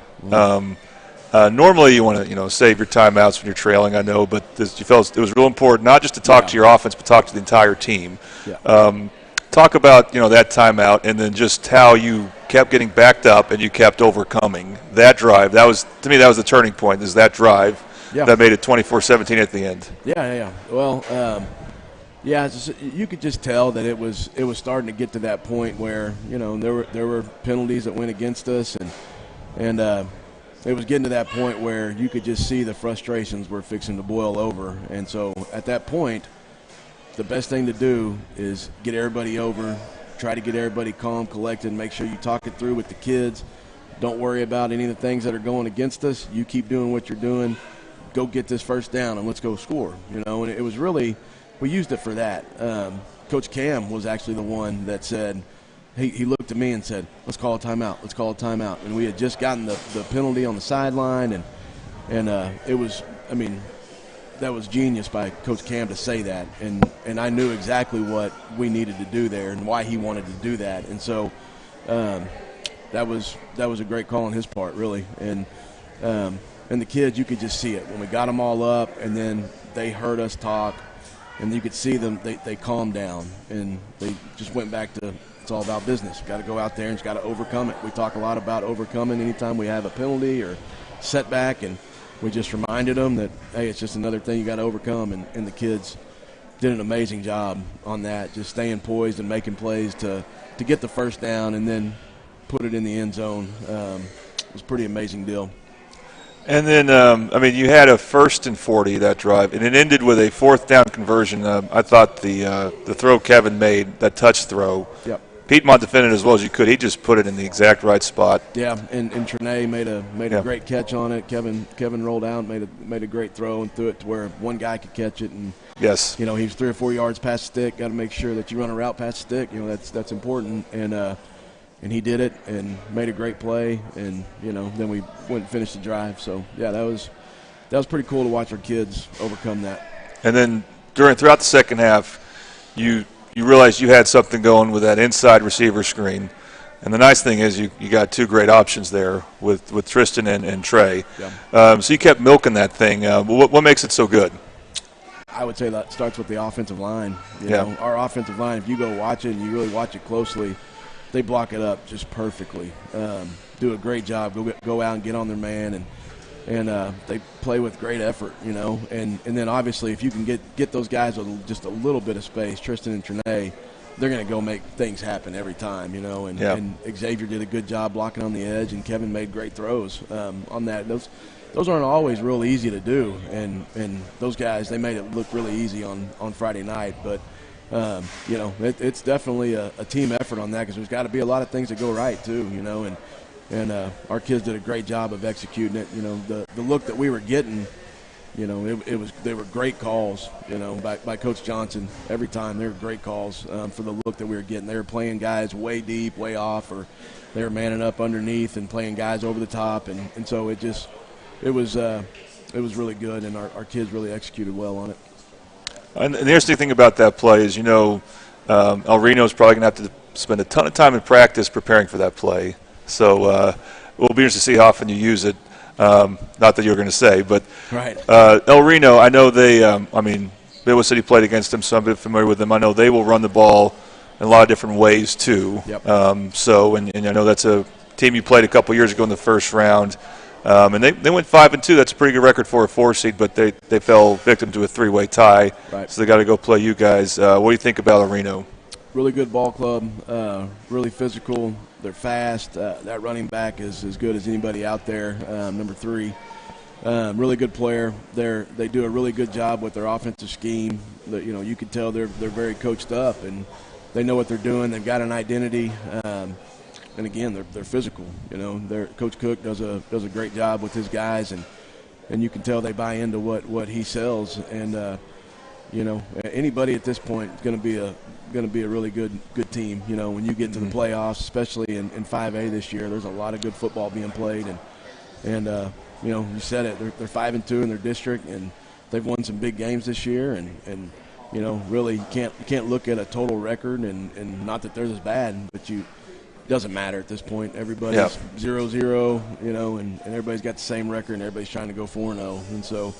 [SPEAKER 3] Normally you want to save your timeouts when you're trailing, I know, but you felt it was real important not just to talk to your offense, but talk to the entire team.
[SPEAKER 4] Yeah.
[SPEAKER 3] Talk about that timeout, and then just how you kept getting backed up and you kept overcoming that drive. That was, to me, that was the turning point. Is that drive that made it 24-17 at the end?
[SPEAKER 4] Yeah. Well, you could just tell that it was starting to get to that point where there were penalties that went against us, and it was getting to that point where you could just see the frustrations were fixing to boil over. And so at that point, the best thing to do is get everybody over, try to get everybody calm, collected, make sure you talk it through with the kids. Don't worry about any of the things that are going against us. You keep doing what you're doing. Go get this first down and let's go score. And it was really, we used it for that. Coach Cam was actually the one that said, he looked at me and said, let's call a timeout. Let's call a timeout. And we had just gotten the penalty on the sideline, and it was, that was genius by Coach Cam to say that. And I knew exactly what we needed to do there and why he wanted to do that. And so that was a great call on his part, really. And the kids, you could just see it. When we got them all up and then they heard us talk, and you could see them, they calmed down, and they just went back to, it's all about business. Got to go out there and just got to overcome it. We talk a lot about overcoming anytime we have a penalty or setback, and we just reminded them that, hey, it's just another thing you got to overcome, and the kids did an amazing job on that, just staying poised and making plays to get the first down and then put it in the end zone. It was a pretty amazing deal.
[SPEAKER 3] And then, you had a 1st and 40 that drive, and it ended with a 4th down conversion. I thought the throw Kevin made, that touch throw, Piedmont defended as well as you could. He just put it in the exact right spot.
[SPEAKER 4] Yeah, and Trinae made a great catch on it. Kevin rolled out, made a great throw and threw it to where one guy could catch it. And
[SPEAKER 3] yes,
[SPEAKER 4] he was 3 or 4 yards past the stick. Got to make sure that you run a route past the stick. That's important. And he did it and made a great play. And then we went and finished the drive. So yeah, that that was pretty cool to watch our kids overcome that.
[SPEAKER 3] And then throughout the second half, you realized you had something going with that inside receiver screen. And the nice thing is you got two great options there with Tristan and Trey.
[SPEAKER 4] Yeah.
[SPEAKER 3] So you kept milking that thing. What makes it so good?
[SPEAKER 4] I would say that starts with the offensive line. You
[SPEAKER 3] Yeah.
[SPEAKER 4] know, our offensive line, if you go watch it and you really watch it closely, they block it up just perfectly. Do a great job. Go out and get on their man, and they play with great effort, you know. And then obviously if you can get those guys with just a little bit of space, Tristan and Trinae, they're going to go make things happen every time, you know. And Xavier did a good job blocking on the edge, and Kevin made great throws on that. Those aren't always real easy to do, and those guys, they made it look really easy on Friday night. But, you know, it's definitely a team effort on that because there's got to be a lot of things that go right too, you know. And our kids did a great job of executing it. You know, the look that we were getting, you know, they were great calls, you know, by Coach Johnson. Every time they were great calls for the look that we were getting. They were playing guys way deep, way off, or they were manning up underneath and playing guys over the top, and so it was really good, and our kids really executed well on it.
[SPEAKER 3] And the interesting thing about that play is, you know, El Reno's probably going to have to spend a ton of time in practice preparing for that play. So we'll be interested to see how often you use it. Not that you were going to say, but
[SPEAKER 4] right.
[SPEAKER 3] El Reno, I know they, Iowa City played against them, so I'm a bit familiar with them. I know they will run the ball in a lot of different ways too.
[SPEAKER 4] Yep.
[SPEAKER 3] And I know that's a team you played a couple years ago in the first round. And they went 5-2. That's a pretty good record for a 4 seed, but they fell victim to a 3-way tie.
[SPEAKER 4] Right.
[SPEAKER 3] So they got to go play you guys. What do you think about El Reno?
[SPEAKER 4] Really good ball club, really physical. They're fast. That running back is as good as anybody out there, number 3. Really good player. They do a really good job with their offensive scheme. You know, you can tell they're very coached up, and they know what they're doing. They've got an identity. And again, they're physical. You know, Coach Cook does a great job with his guys, and you can tell they buy into what he sells. And you know, anybody at this point is going to be a really good team. You know, when you get to the playoffs, especially in 5A this year, there's a lot of good football being played, and you know, you said it. They're 5-2 in their district, and they've won some big games this year, and you know, really you can't look at a total record, and not that they're as bad, but doesn't matter at this point. Everybody's 0-0, you know, and everybody's got the same record, and everybody's trying to go 4-0, and so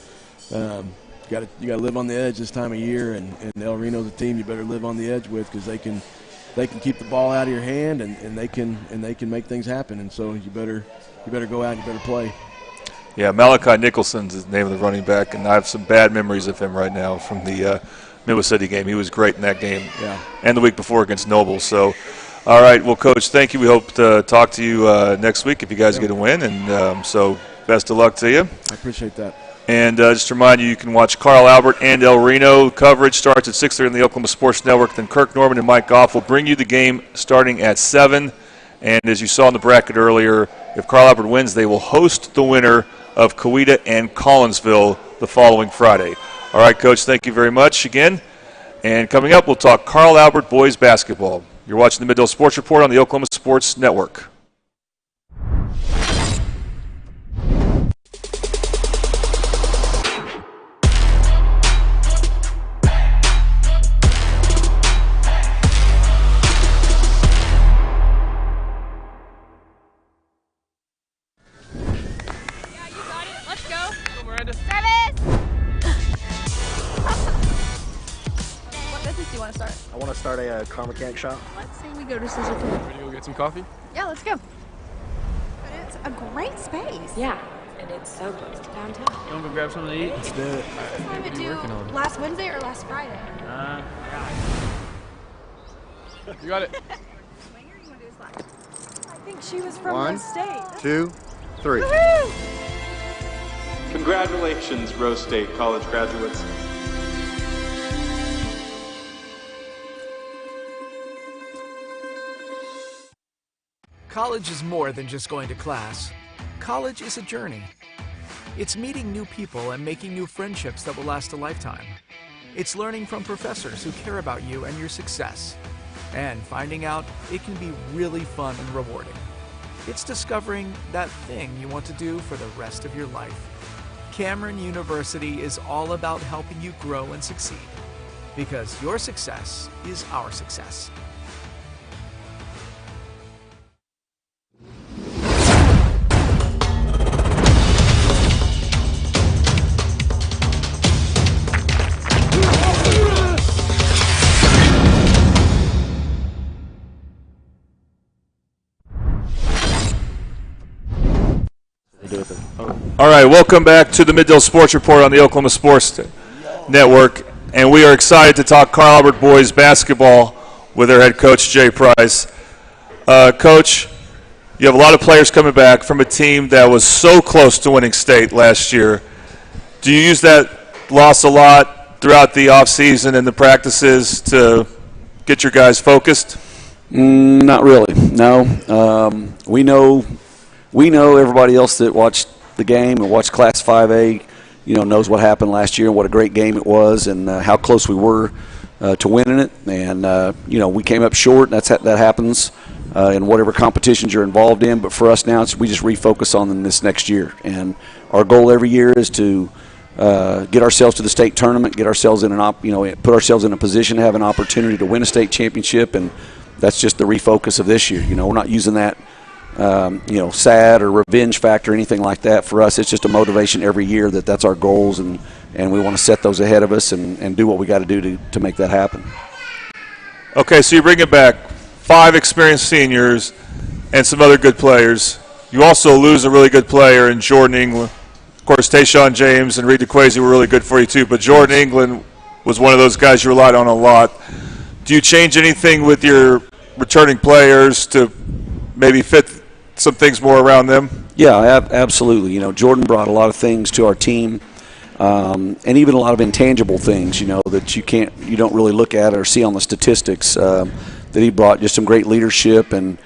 [SPEAKER 4] you got to live on the edge this time of year, and El Reno's a team you better live on the edge with, because they can keep the ball out of your hand, and they can make things happen, and so you better go out and you better play.
[SPEAKER 3] Yeah, Malachi Nicholson's the name of the running back, and I have some bad memories of him right now from the Midwest City game. He was great in that game, and the week before against Noble. So, all right, well, Coach, thank you. We hope to talk to you next week if you guys get a win, and so best of luck to you.
[SPEAKER 4] I appreciate that.
[SPEAKER 3] And just to remind you can watch Carl Albert and El Reno. Coverage starts at 6:30 on the Oklahoma Sports Network. Then Kirk Norman and Mike Goff will bring you the game starting at 7. And as you saw in the bracket earlier, if Carl Albert wins, they will host the winner of Coweta and Collinsville the following Friday. All right, Coach, thank you very much again. And coming up, we'll talk Carl Albert boys basketball. You're watching the Middle Sports Report on the Oklahoma Sports Network.
[SPEAKER 13] I want to start a car mechanic shop.
[SPEAKER 12] Let's say we go to Suzuki.
[SPEAKER 14] Ready to go get some coffee?
[SPEAKER 12] Yeah, let's go. But it's a great space.
[SPEAKER 15] Yeah, and it's so close to downtown.
[SPEAKER 14] You want to go grab something to eat?
[SPEAKER 21] Let's do it.
[SPEAKER 12] What time it due? Last Wednesday or last Friday?
[SPEAKER 14] You got it.
[SPEAKER 12] I think she was from
[SPEAKER 13] 1,
[SPEAKER 12] Rose State.
[SPEAKER 13] 2, 3.
[SPEAKER 12] Woohoo!
[SPEAKER 11] Congratulations, Rose State college graduates.
[SPEAKER 19] College is more than just going to class. College is a journey. It's meeting new people and making new friendships that will last a lifetime. It's learning from professors who care about you and your success. And finding out it can be really fun and rewarding. It's discovering that thing you want to do for the rest of your life. Cameron University is all about helping you grow and succeed, because your success is our success.
[SPEAKER 3] All right, welcome back to the Mid-Dale Sports Report on the Oklahoma Sports Network, and we are excited to talk Carl Albert boys basketball with their head coach, Jay Price. Coach, you have a lot of players coming back from a team that was so close to winning state last year. Do you use that loss a lot throughout the offseason and the practices to get your guys focused?
[SPEAKER 6] Not really, no. We know everybody else that watched the game and watched Class 5A, knows what happened last year and what a great game it was and how close we were to winning it. And, we came up short, and that happens in whatever competitions you're involved in. But for us now, we just refocus on them this next year. And our goal every year is to get ourselves to the state tournament, get ourselves in put ourselves in a position to have an opportunity to win a state championship. And that's just the refocus of this year. We're not using that sad or revenge factor or anything like that. For us, it's just a motivation every year that's our goals, and we want to set those ahead of us and do what we got to do to make that happen.
[SPEAKER 3] Okay, so you bring it back 5 experienced seniors and some other good players. You also lose a really good player in Jordan England. Of course, Tayshawn James and Reed DeQuazy were really good for you too, but Jordan England was one of those guys you relied on a lot. Do you change anything with your returning players to maybe fit some things more around them?
[SPEAKER 6] Yeah, absolutely. Jordan brought a lot of things to our team, and even a lot of intangible things, that you don't really look at or see on the statistics. That he brought just some great leadership and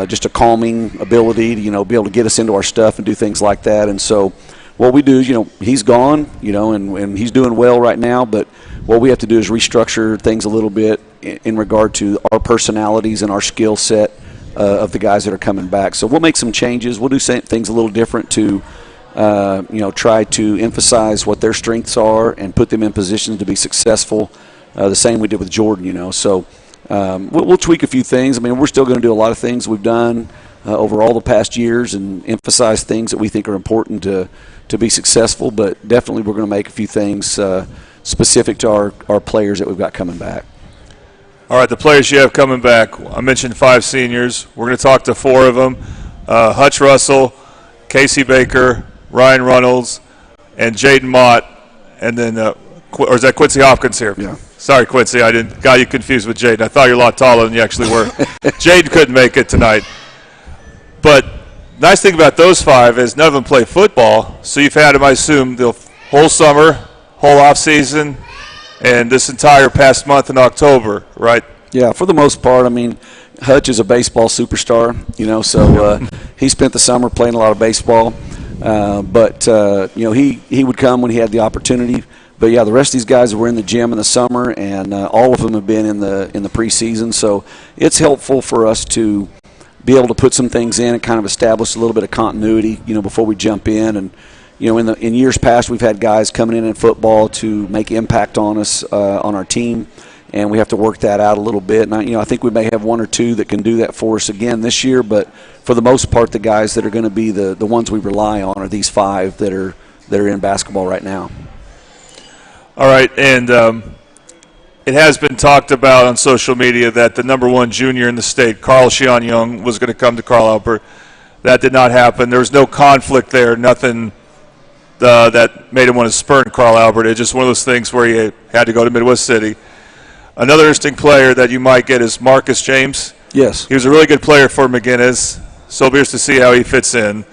[SPEAKER 6] just a calming ability to be able to get us into our stuff and do things like that. And so what we do is, he's gone, and he's doing well right now, but what we have to do is restructure things a little bit in regard to our personalities and our skill set of the guys that are coming back. So we'll make some changes. We'll do things a little different to, try to emphasize what their strengths are and put them in positions to be successful. The same we did with Jordan, So we'll tweak a few things. We're still going to do a lot of things we've done over all the past years and emphasize things that we think are important to be successful. But definitely we're going to make a few things specific to our players that we've got coming back.
[SPEAKER 3] All right, the players you have coming back, I mentioned 5 seniors. We're going to talk to 4 of them. Hutch Russell, Casey Baker, Ryan Reynolds, and Jaden Mott. And then, or is that Quincy Hopkins here?
[SPEAKER 6] Yeah.
[SPEAKER 3] Sorry, Quincy, got you confused with Jaden. I thought you were a lot taller than you actually were. Jaden couldn't make it tonight. But nice thing about those 5 is none of them play football, so you've had them, I assume, the whole summer, whole off season, and this entire past month in October, right?
[SPEAKER 6] Yeah, for the most part. Hutch is a baseball superstar, so he spent the summer playing a lot of baseball. But he would come when he had the opportunity. But, yeah, the rest of these guys were in the gym in the summer, and all of them have been in the preseason. So it's helpful for us to be able to put some things in and kind of establish a little bit of continuity, before we jump in. And in years past, we've had guys coming in football to make impact on us, on our team, and we have to work that out a little bit. And I think we may have 1 or 2 that can do that for us again this year, but for the most part, the guys that are going to be the ones we rely on are these 5 that are in basketball right now.
[SPEAKER 3] All right, and it has been talked about on social media that the number 1 junior in the state, Carl Sheon Young, was going to come to Carl Albert. That did not happen. There was no conflict there, nothing that made him want to spurn Carl Albert. It's just one of those things where he had to go to Midwest City. Another interesting player that you might get is Marcus James.
[SPEAKER 6] Yes.
[SPEAKER 3] He was a really good player for McGinnis. So curious to see how he fits in.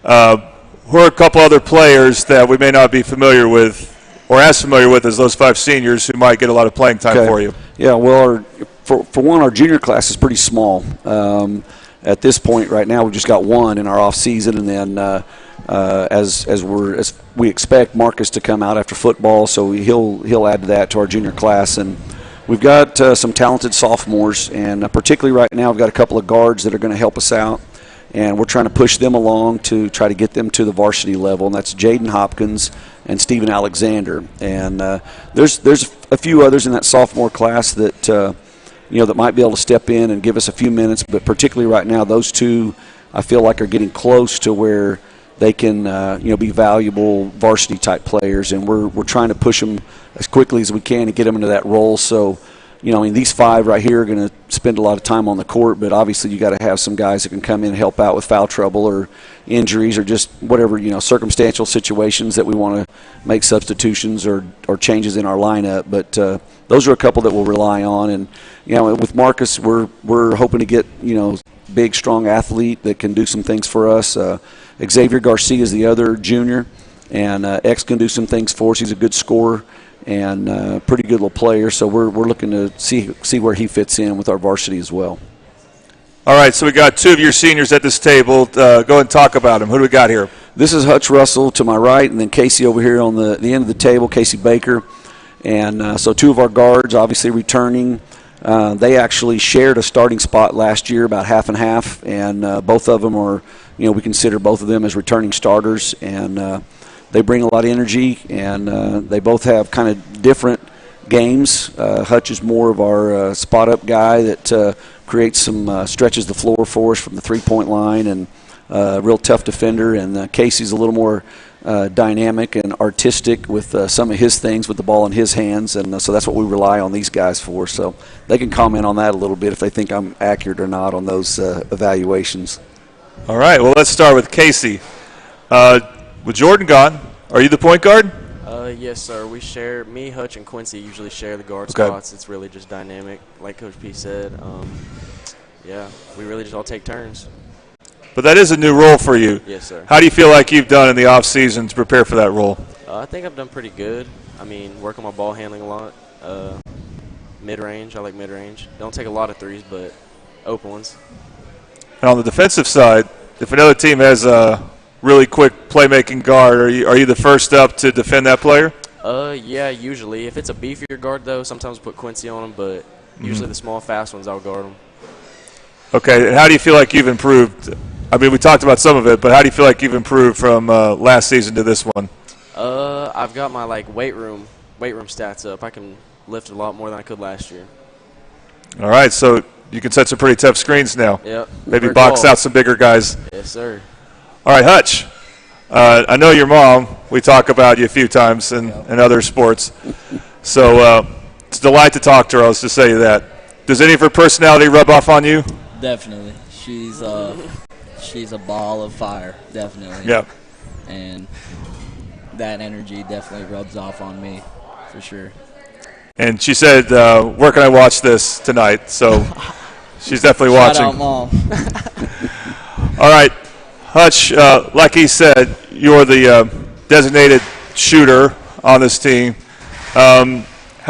[SPEAKER 3] Who are a couple other players that we may not be familiar with or as familiar with as those 5 seniors who might get a lot of playing time for you?
[SPEAKER 6] Yeah, well, for one, our junior class is pretty small. At this point right now, we've just got 1 in our off season, and then as we expect Marcus to come out after football, so he'll add to that to our junior class. And we've got some talented sophomores, and particularly right now we've got a couple of guards that are going to help us out. and we're trying to push them along to try to get them to the varsity level, and that's Jaden Hopkins and Steven Alexander. And there's a few others in that sophomore class that that might be able to step in and give us a few minutes, but particularly right now, those two I feel like are getting close to where they can be valuable varsity type players, and we're trying to push them as quickly as we can and get them into that role. So these 5 right here are going to spend a lot of time on the court, but obviously you got to have some guys that can come in and help out with foul trouble or injuries or just whatever, circumstantial situations that we want to make substitutions or changes in our lineup. But those are a couple that we'll rely on. And, with Marcus, we're hoping to get, big, strong athlete that can do some things for us. Xavier Garcia is the other junior, and X can do some things for us. He's a good scorer and pretty good little player, so we're looking to see where he fits in with our varsity as well.
[SPEAKER 3] All right, so we got 2 of your seniors at this table. Go ahead and talk about them. Who do we got here?
[SPEAKER 6] This is Hutch Russell to my right, and then Casey over here on the end of the table, Casey Baker. And so 2 of our guards obviously returning. They actually shared a starting spot last year, about half and half, and both of them are, we consider both of them as returning starters, and they bring a lot of energy, and they both have kind of different games. Hutch is more of our spot-up guy that creates some stretches the floor for us from the three-point line, and a real tough defender. And Casey's a little more dynamic and artistic with some of his things with the ball in his hands, and so that's what we rely on these guys for. So they can comment on that a little bit if they think I'm accurate or not on those evaluations.
[SPEAKER 3] All right, well, let's start with Casey. With Jordan gone, are you the point guard?
[SPEAKER 16] Yes, sir. We share, me, Hutch, and Quincy usually share the guard spots. It's really just dynamic, like Coach P said. We really just all take turns.
[SPEAKER 3] But that is a new role for you.
[SPEAKER 16] Yes, sir.
[SPEAKER 3] How do you feel like you've done in the off season to prepare for that role?
[SPEAKER 16] I think I've done pretty good. I mean, work on my ball handling a lot. Mid-range, I like mid-range. Don't take a lot of threes, but open ones.
[SPEAKER 3] And on the defensive side, if another team has a really quick playmaking guard, are you the first up to defend that player?
[SPEAKER 16] Yeah, usually. If it's a beefier guard, though, sometimes put Quincy on him, but usually the small, fast ones, I'll guard them.
[SPEAKER 3] Okay, and how do you feel like you've improved? I mean, we talked about some of it, but how do you feel like you've improved from last season to this one?
[SPEAKER 16] I've got my weight room stats up. I can lift a lot more than I could last year.
[SPEAKER 3] All right, so you can set some pretty tough screens now.
[SPEAKER 16] Yep.
[SPEAKER 3] Maybe box out some bigger guys.
[SPEAKER 16] Yes, sir.
[SPEAKER 3] All right, Hutch. I know your mom. We talk about you a few times in other sports. So it's a delight to talk to her. I'll just say that. Does any of her personality rub off on you?
[SPEAKER 22] Definitely. She's a ball of fire, definitely.
[SPEAKER 3] Yeah.
[SPEAKER 22] And that energy definitely rubs off on me, for sure.
[SPEAKER 3] And she said, where can I watch this tonight? So she's definitely watching.
[SPEAKER 22] Shout out, Mom.
[SPEAKER 3] All right. Hutch, like he said, you're the designated shooter on this team. How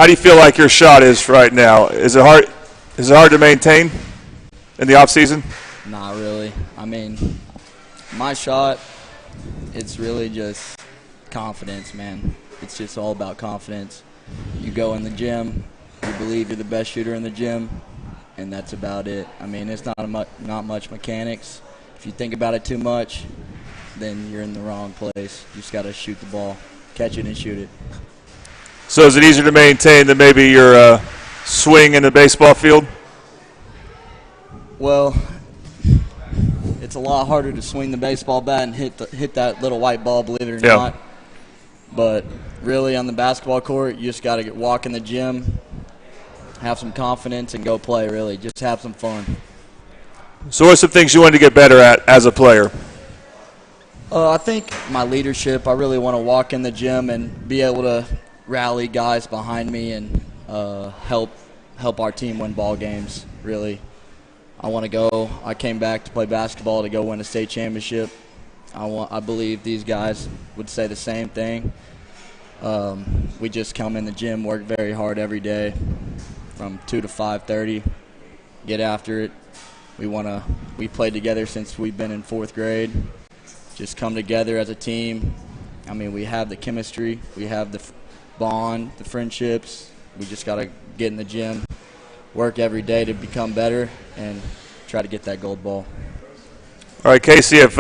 [SPEAKER 3] do you feel like your shot is right now? Is it hard to maintain in the off season?
[SPEAKER 22] Not really. I mean, my shot, it's really just confidence, man. It's just all about confidence. You go in the gym, you believe you're the best shooter in the gym, and that's about it. I mean, it's not much mechanics. If you think about it too much, then you're in the wrong place. You just got to shoot the ball, catch it and shoot it.
[SPEAKER 3] So is it easier to maintain than maybe your swing in the baseball field?
[SPEAKER 22] Well, it's a lot harder to swing the baseball bat and hit that little white ball, believe it or not. But really on the basketball court, you just got to walk in the gym, have some confidence, and go play, really. Just have some fun.
[SPEAKER 3] So what are some things you want to get better at as a player?
[SPEAKER 22] I think my leadership. I really want to walk in the gym and be able to rally guys behind me and help our team win ball games, really. I came back to play basketball to go win a state championship. I believe these guys would say the same thing. We just come in the gym, work very hard every day from 2 to 5:30, get after it. We played together since we've been in 4th grade. Just come together as a team. I mean, we have the chemistry, we have the bond, the friendships. We just got to get in the gym, work every day to become better, and try to get that gold ball.
[SPEAKER 3] All right, Casey, have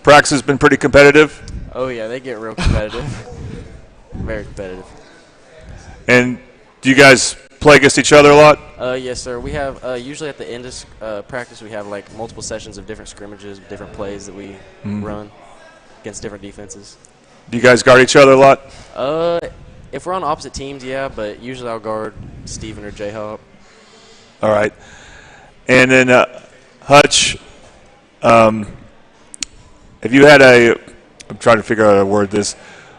[SPEAKER 3] practice has been pretty competitive?
[SPEAKER 16] Oh, yeah, they get real competitive. Very competitive.
[SPEAKER 3] And do you guys play against each other a lot?
[SPEAKER 16] Yes, sir. We have usually at the end of practice we have like multiple sessions of different scrimmages, different plays that we run against different defenses.
[SPEAKER 3] Do you guys guard each other a lot?
[SPEAKER 16] If we're on opposite teams, yeah, but usually I'll guard Steven or J-Hop.
[SPEAKER 3] All right. And then Hutch, have you had I'm trying to figure out how to word this,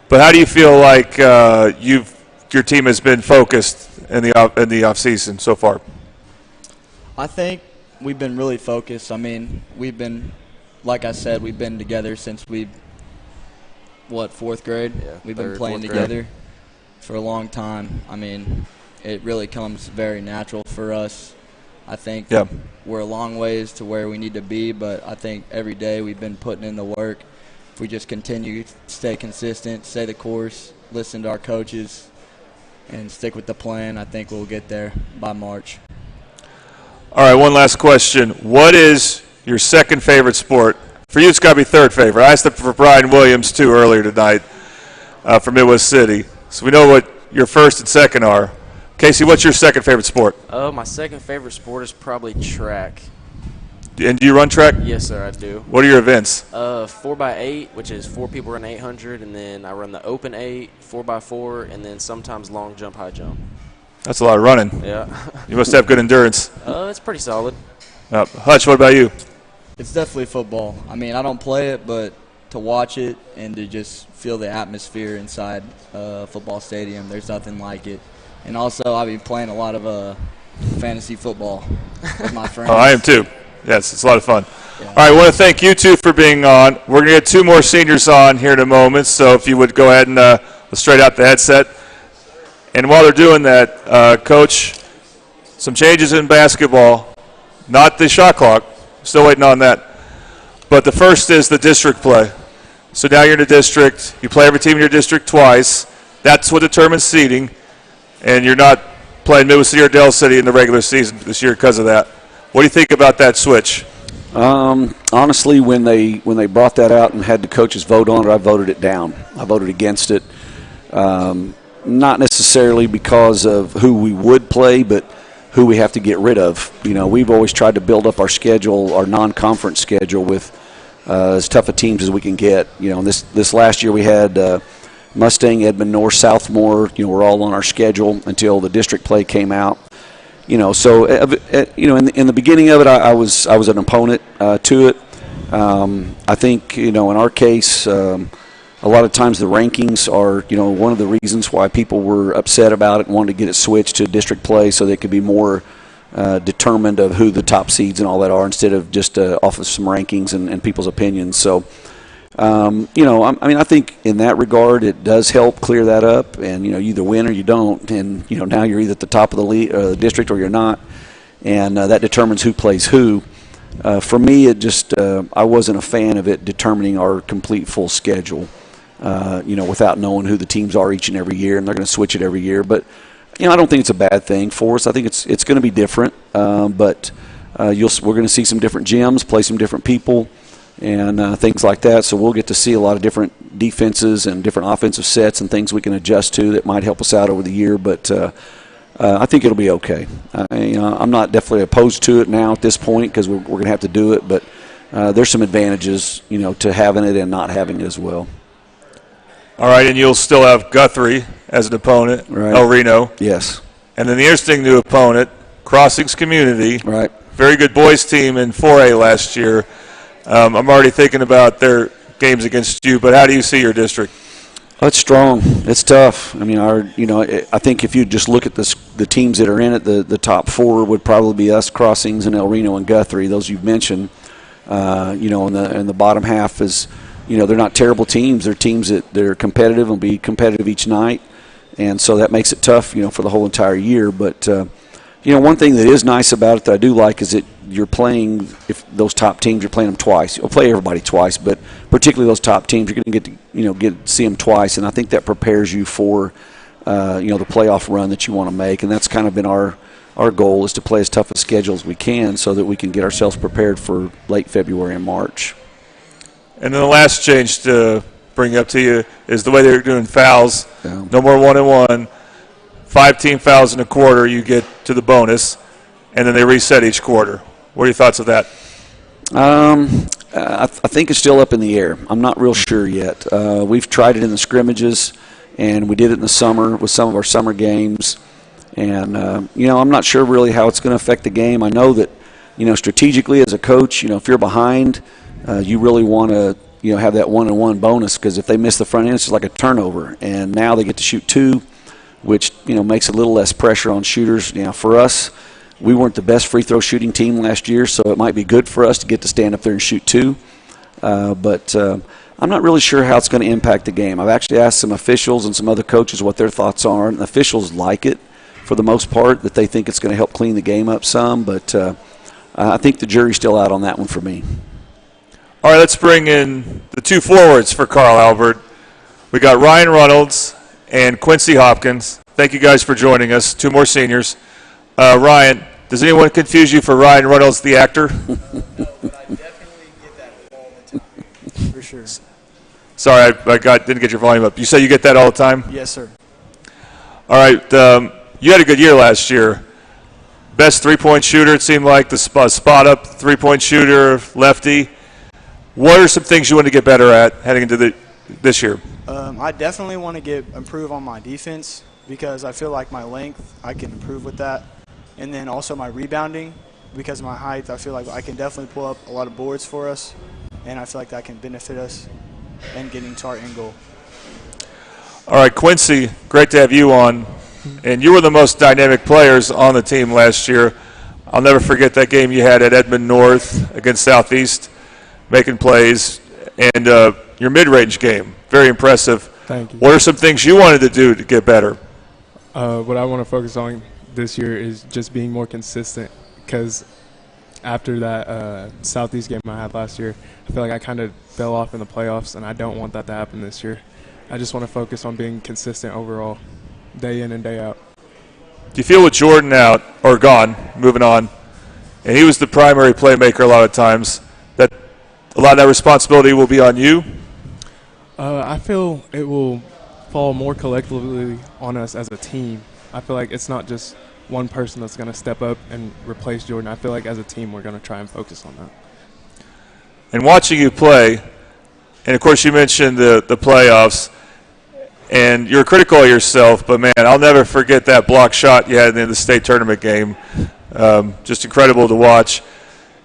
[SPEAKER 3] but how do you feel like your team has been focused in the off season so far?
[SPEAKER 22] I think we've been really focused. I mean, like I said, we've been together since fourth grade? Yeah, we've been playing together for a long time. I mean, it really comes very natural for us. I think we're a long ways to where we need to be, but I think every day we've been putting in the work. If we just continue to stay consistent, stay the course, listen to our coaches, and stick with the plan, I think we'll get there by March.
[SPEAKER 3] All right, one last question. What is your second favorite sport? For you, it's got to be third favorite. I asked it for Brian Williams, too, earlier tonight from Midwest City. So we know what your first and second are. Casey, what's your second favorite sport?
[SPEAKER 16] My second favorite sport is probably track.
[SPEAKER 3] And do you run track?
[SPEAKER 16] Yes, sir, I do.
[SPEAKER 3] What are your events?
[SPEAKER 16] 4x8, which is 4 people run 800, and then I run the open 8, 4x4, and then sometimes long jump, high jump.
[SPEAKER 3] That's a lot of running.
[SPEAKER 16] Yeah.
[SPEAKER 3] You must have good endurance.
[SPEAKER 16] It's pretty solid.
[SPEAKER 3] Hutch, what about you?
[SPEAKER 22] It's definitely football. I mean, I don't play it, but to watch it and to just feel the atmosphere inside a football stadium, there's nothing like it. And also, I've been playing a lot of fantasy football with my friends.
[SPEAKER 3] Oh, I am too. Yes, it's a lot of fun. Yeah. All right, I want to thank you two for being on. We're going to get 2 more seniors on here in a moment, so if you would go ahead and straight out the headset. And while they're doing that, Coach, some changes in basketball. Not the shot clock. Still waiting on that. But the first is the district play. So now you're in a district. You play every team in your district twice. That's what determines seeding. And you're not playing Midwest City or Del City in the regular season this year because of that. What do you think about that switch?
[SPEAKER 6] Honestly, when they brought that out and had the coaches vote on it, I voted it down. I voted against it. Not necessarily because of who we would play, but who we have to get rid of. You know, we've always tried to build up our schedule, our non-conference schedule, with as tough a teams as we can get. You know, this last year we had Mustang, Edmond North, Southmore. You know, we're all on our schedule until the district play came out. You know, so you know, in the beginning of it, I was an opponent to it. I think, you know, in our case, a lot of times the rankings are, you know, one of the reasons why people were upset about it and wanted to get it switched to district play so they could be more determined of who the top seeds and all that are instead of just off of some rankings and people's opinions. So, you know, I mean, I think in that regard it does help clear that up, and, you know, you either win or you don't, and, you know, now you're either at the top of the district or you're not, and that determines who plays who. For me, it just I wasn't a fan of it determining our complete full schedule, you know, without knowing who the teams are each and every year, and they're going to switch it every year. But, you know, I don't think it's a bad thing for us. I think it's going to be different, but we're going to see some different gyms, play some different people, and things like that. So we'll get to see a lot of different defenses and different offensive sets and things we can adjust to that might help us out over the year. But I think it'll be okay. You know, I'm not definitely opposed to it now at this point because we're going to have to do it. But there's some advantages, you know, to having it and not having it as well.
[SPEAKER 3] All right, and you'll still have Guthrie as an opponent,
[SPEAKER 6] right.
[SPEAKER 3] El Reno.
[SPEAKER 6] Yes.
[SPEAKER 3] And then the interesting new opponent, Crossings Community.
[SPEAKER 6] Right.
[SPEAKER 3] Very good boys team in 4A last year. I'm already thinking about their games against you, but how do you see your district?
[SPEAKER 6] It's strong. It's tough. I mean, I think if you just look at the teams that are in it, the top 4 would probably be us, Crossings, and El Reno and Guthrie. Those you've mentioned. You know, and the bottom half is, you know, they're not terrible teams. They're teams that they're competitive and be competitive each night, and so that makes it tough, you know, for the whole entire year. But you know, one thing that is nice about it that I do like is that you're playing, if those top teams, you're playing them twice. You'll play everybody twice, but particularly those top teams, you're going to get to see them twice, and I think that prepares you for, you know, the playoff run that you want to make, and that's kind of been our goal, is to play as tough a schedule as we can so that we can get ourselves prepared for late February and March.
[SPEAKER 3] And then the last change to bring up to you is the way they're doing fouls.
[SPEAKER 6] Yeah.
[SPEAKER 3] No more 1-and-1. 5 team fouls in a quarter, you get to the bonus, and then they reset each quarter. What are your thoughts of that?
[SPEAKER 6] I think it's still up in the air. I'm not real sure yet. We've tried it in the scrimmages, and we did it in the summer with some of our summer games. And, I'm not sure really how it's going to affect the game. I know that, strategically as a coach, if you're behind, you really want to, have that 1-and-1 bonus, because if they miss the front end, it's just like a turnover. And now they get to shoot 2, which, makes a little less pressure on shooters. For us, we weren't the best free throw shooting team last year, so it might be good for us to get to stand up there and shoot 2. But I'm not really sure how it's going to impact the game. I've actually asked some officials and some other coaches what their thoughts are, and the officials like it for the most part, that they think it's going to help clean the game up some. But I think the jury's still out on that one for me.
[SPEAKER 3] All right, let's bring in the 2 forwards for Carl Albert. We got Ryan Reynolds and Quincy Hopkins. Thank you guys for joining us. 2 more seniors. Ryan, does anyone confuse you for Ryan Reynolds, the actor?
[SPEAKER 17] I definitely get that all the time, for sure.
[SPEAKER 3] Sorry, didn't get your volume up. You say you get that all the time?
[SPEAKER 17] Yes, sir.
[SPEAKER 3] All right, you had a good year last year. Best three-point shooter, it seemed like, the spot-up three-point shooter, lefty. What are some things you want to get better at heading into this year?
[SPEAKER 17] I definitely want to improve on my defense, because I feel like my length, I can improve with that. And then also my rebounding, because of my height, I feel like I can definitely pull up a lot of boards for us, and I feel like that can benefit us in getting to our end goal.
[SPEAKER 3] All right, Quincy, great to have you on. And you were the most dynamic players on the team last year. I'll never forget that game you had at Edmond North against Southeast, making plays, and your mid-range game, very impressive.
[SPEAKER 18] Thank you.
[SPEAKER 3] What are some things you wanted to do to get better?
[SPEAKER 18] What I want to focus on this year is just being more consistent, because after that Southeast game I had last year, I feel like I kind of fell off in the playoffs, and I don't want that to happen this year. I just want to focus on being consistent overall, day in and day out.
[SPEAKER 3] Do you feel with Jordan out, or gone, moving on, and he was the primary playmaker a lot of times, that a lot of that responsibility will be on you?
[SPEAKER 18] I feel it will fall more collectively on us as a team. I feel like it's not just one person that's going to step up and replace Jordan. I feel like as a team we're going to try and focus on that.
[SPEAKER 3] And watching you play, and of course you mentioned the playoffs, and you're critical of yourself, but man, I'll never forget that block shot you had in the state tournament game. Just incredible to watch.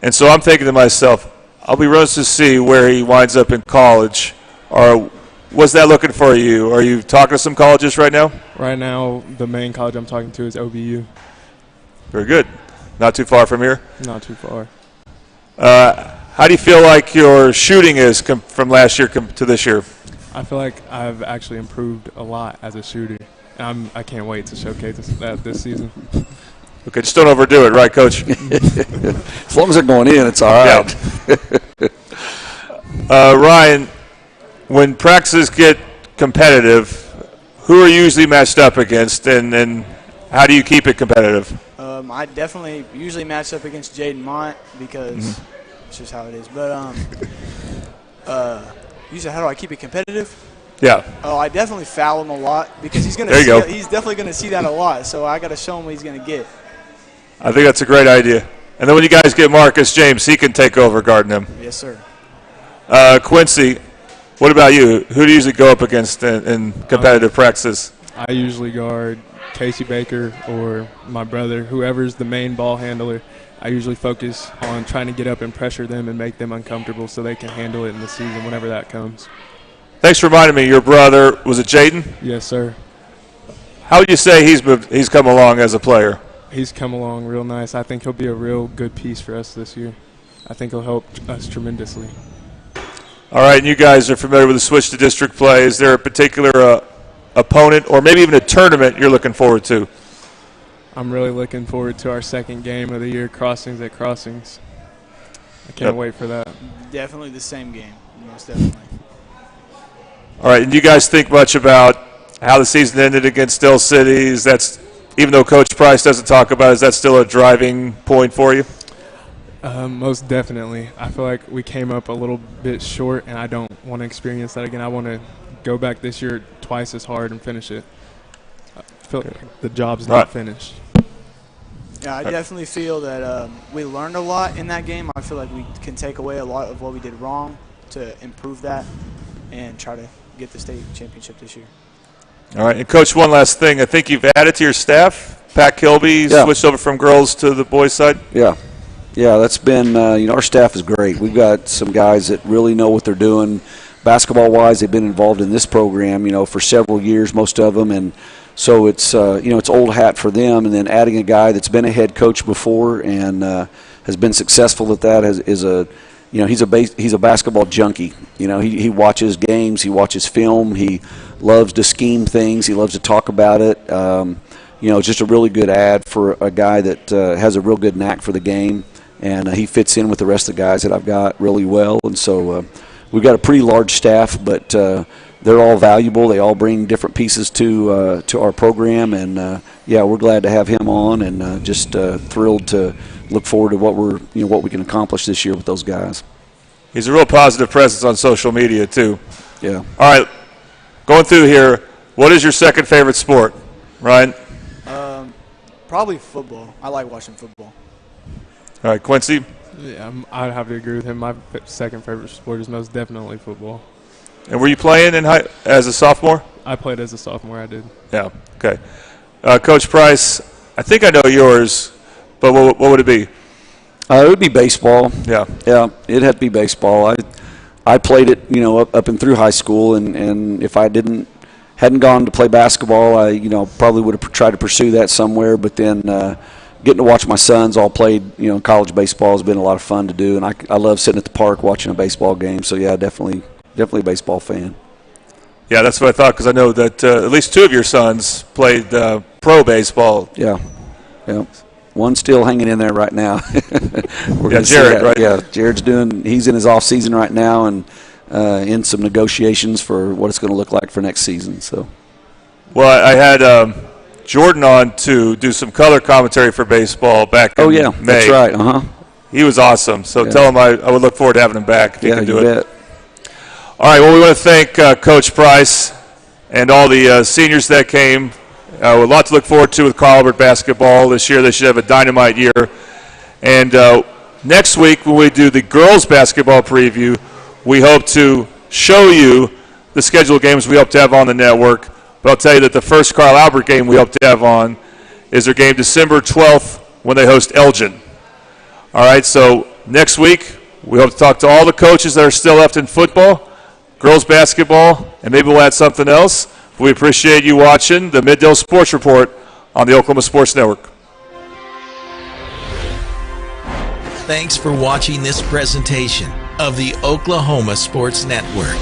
[SPEAKER 3] And so I'm thinking to myself, I'll be rose to see where he winds up in college. Or what's that looking for you? Are you talking to some colleges right now?
[SPEAKER 18] Right now, the main college I'm talking to is OBU.
[SPEAKER 3] Very good. Not too far from here?
[SPEAKER 18] Not too far.
[SPEAKER 3] How do you feel like your shooting is from last year to this year?
[SPEAKER 18] I feel like I've actually improved a lot as a shooter. I can't wait to showcase that this season.
[SPEAKER 3] Okay, just don't overdo it, right, Coach?
[SPEAKER 6] As long as they're going in, it's all right.
[SPEAKER 3] Yeah. Ryan, when practices get competitive, who are you usually matched up against, and how do you keep it competitive?
[SPEAKER 17] I definitely usually match up against Jaden Mont, because it's just how it is. But usually, how do I keep it competitive?
[SPEAKER 3] Yeah.
[SPEAKER 17] Oh, I definitely foul him a lot, because he's definitely going to see that a lot. So I got to show him what he's going to get.
[SPEAKER 3] I think that's a great idea. And then when you guys get Marcus James, he can take over guarding him.
[SPEAKER 17] Yes, sir.
[SPEAKER 3] Quincy, what about you? Who do you usually go up against in competitive practices?
[SPEAKER 18] I usually guard Casey Baker or my brother, whoever's the main ball handler. I usually focus on trying to get up and pressure them and make them uncomfortable so they can handle it in the season whenever that comes.
[SPEAKER 3] Thanks for reminding me. Your brother, was it Jaden?
[SPEAKER 18] Yes, sir.
[SPEAKER 3] How would you say he's come along as a player?
[SPEAKER 18] He's come along real nice. I think he'll be a real good piece for us this year. I think he'll help us tremendously.
[SPEAKER 3] All right, and you guys are familiar with the switch to district play. Is there a particular opponent or maybe even a tournament you're looking forward to?
[SPEAKER 18] I'm really looking forward to our second game of the year, Crossings at Crossings. I can't wait for that.
[SPEAKER 17] Definitely the same game, most definitely.
[SPEAKER 3] All right, and do you guys think much about how the season ended against Still City? Even though Coach Price doesn't talk about it, is that still a driving point for you?
[SPEAKER 18] Most definitely. I feel like we came up a little bit short, and I don't want to experience that again. I want to go back this year twice as hard and finish it. I feel like the job's not finished.
[SPEAKER 17] Yeah, I definitely feel that we learned a lot in that game. I feel like we can take away a lot of what we did wrong to improve that and try to get the state championship this year.
[SPEAKER 3] All right, and Coach, one last thing. I think you've added to your staff. Pat Kilby switched over from girls to the boys' side.
[SPEAKER 6] Yeah, that's been our staff is great. We've got some guys that really know what they're doing. Basketball-wise, they've been involved in this program, for several years, most of them, and so it's it's old hat for them. And then adding a guy that's been a head coach before and has been successful at that he's a basketball junkie. He watches games, he watches film, he loves to scheme things, he loves to talk about it. It's just a really good ad for a guy that has a real good knack for the game, and he fits in with the rest of the guys that I've got really well. And so we've got a pretty large staff, but they're all valuable. They all bring different pieces to our program, and we're glad to have him on, and just thrilled to look forward to what we can accomplish this year with those guys.
[SPEAKER 3] He's a real positive presence on social media too.
[SPEAKER 6] Yeah.
[SPEAKER 3] All right, going through here, what is your second favorite sport, Ryan?
[SPEAKER 17] Probably football. I like watching football.
[SPEAKER 3] All right, Quincy?
[SPEAKER 18] Yeah, I'd have to agree with him. My second favorite sport is most definitely football.
[SPEAKER 3] And were you playing as a sophomore?
[SPEAKER 18] I played as a sophomore, I did.
[SPEAKER 3] Yeah, okay. Coach Price, I think I know yours, but what would it be?
[SPEAKER 6] It would be baseball.
[SPEAKER 3] Yeah.
[SPEAKER 6] Yeah, it'd have to be baseball. I played it, up and through high school, and if I hadn't gone to play basketball, I probably would have tried to pursue that somewhere. But then getting to watch my sons all play, college baseball has been a lot of fun to do, and I love sitting at the park watching a baseball game. So yeah, definitely a baseball fan.
[SPEAKER 3] Yeah, that's what I thought, because I know that at least two of your sons played pro baseball.
[SPEAKER 6] Yeah. One's still hanging in there right now.
[SPEAKER 3] Jared, right?
[SPEAKER 6] Yeah, Jared's he's in his off season right now, and in some negotiations for what it's going to look like for next season. So,
[SPEAKER 3] well, I had Jordan on to do some color commentary for baseball back in May.
[SPEAKER 6] That's right.
[SPEAKER 3] He was awesome. So tell him I would look forward to having him back if he can do it.
[SPEAKER 6] Bet.
[SPEAKER 3] All right. Well, we want to thank Coach Price and all the seniors that came. A lot to look forward to with Carl Albert basketball this year. They should have a dynamite year. And next week when we do the girls basketball preview, we hope to show you the scheduled games we hope to have on the network. But I'll tell you that the first Carl Albert game we hope to have on is their game December 12th when they host Elgin. All right, so next week we hope to talk to all the coaches that are still left in football, girls basketball, and maybe we'll add something else. We appreciate you watching the Middale Sports Report on the Oklahoma Sports Network.
[SPEAKER 2] Thanks for watching this presentation of the Oklahoma Sports Network.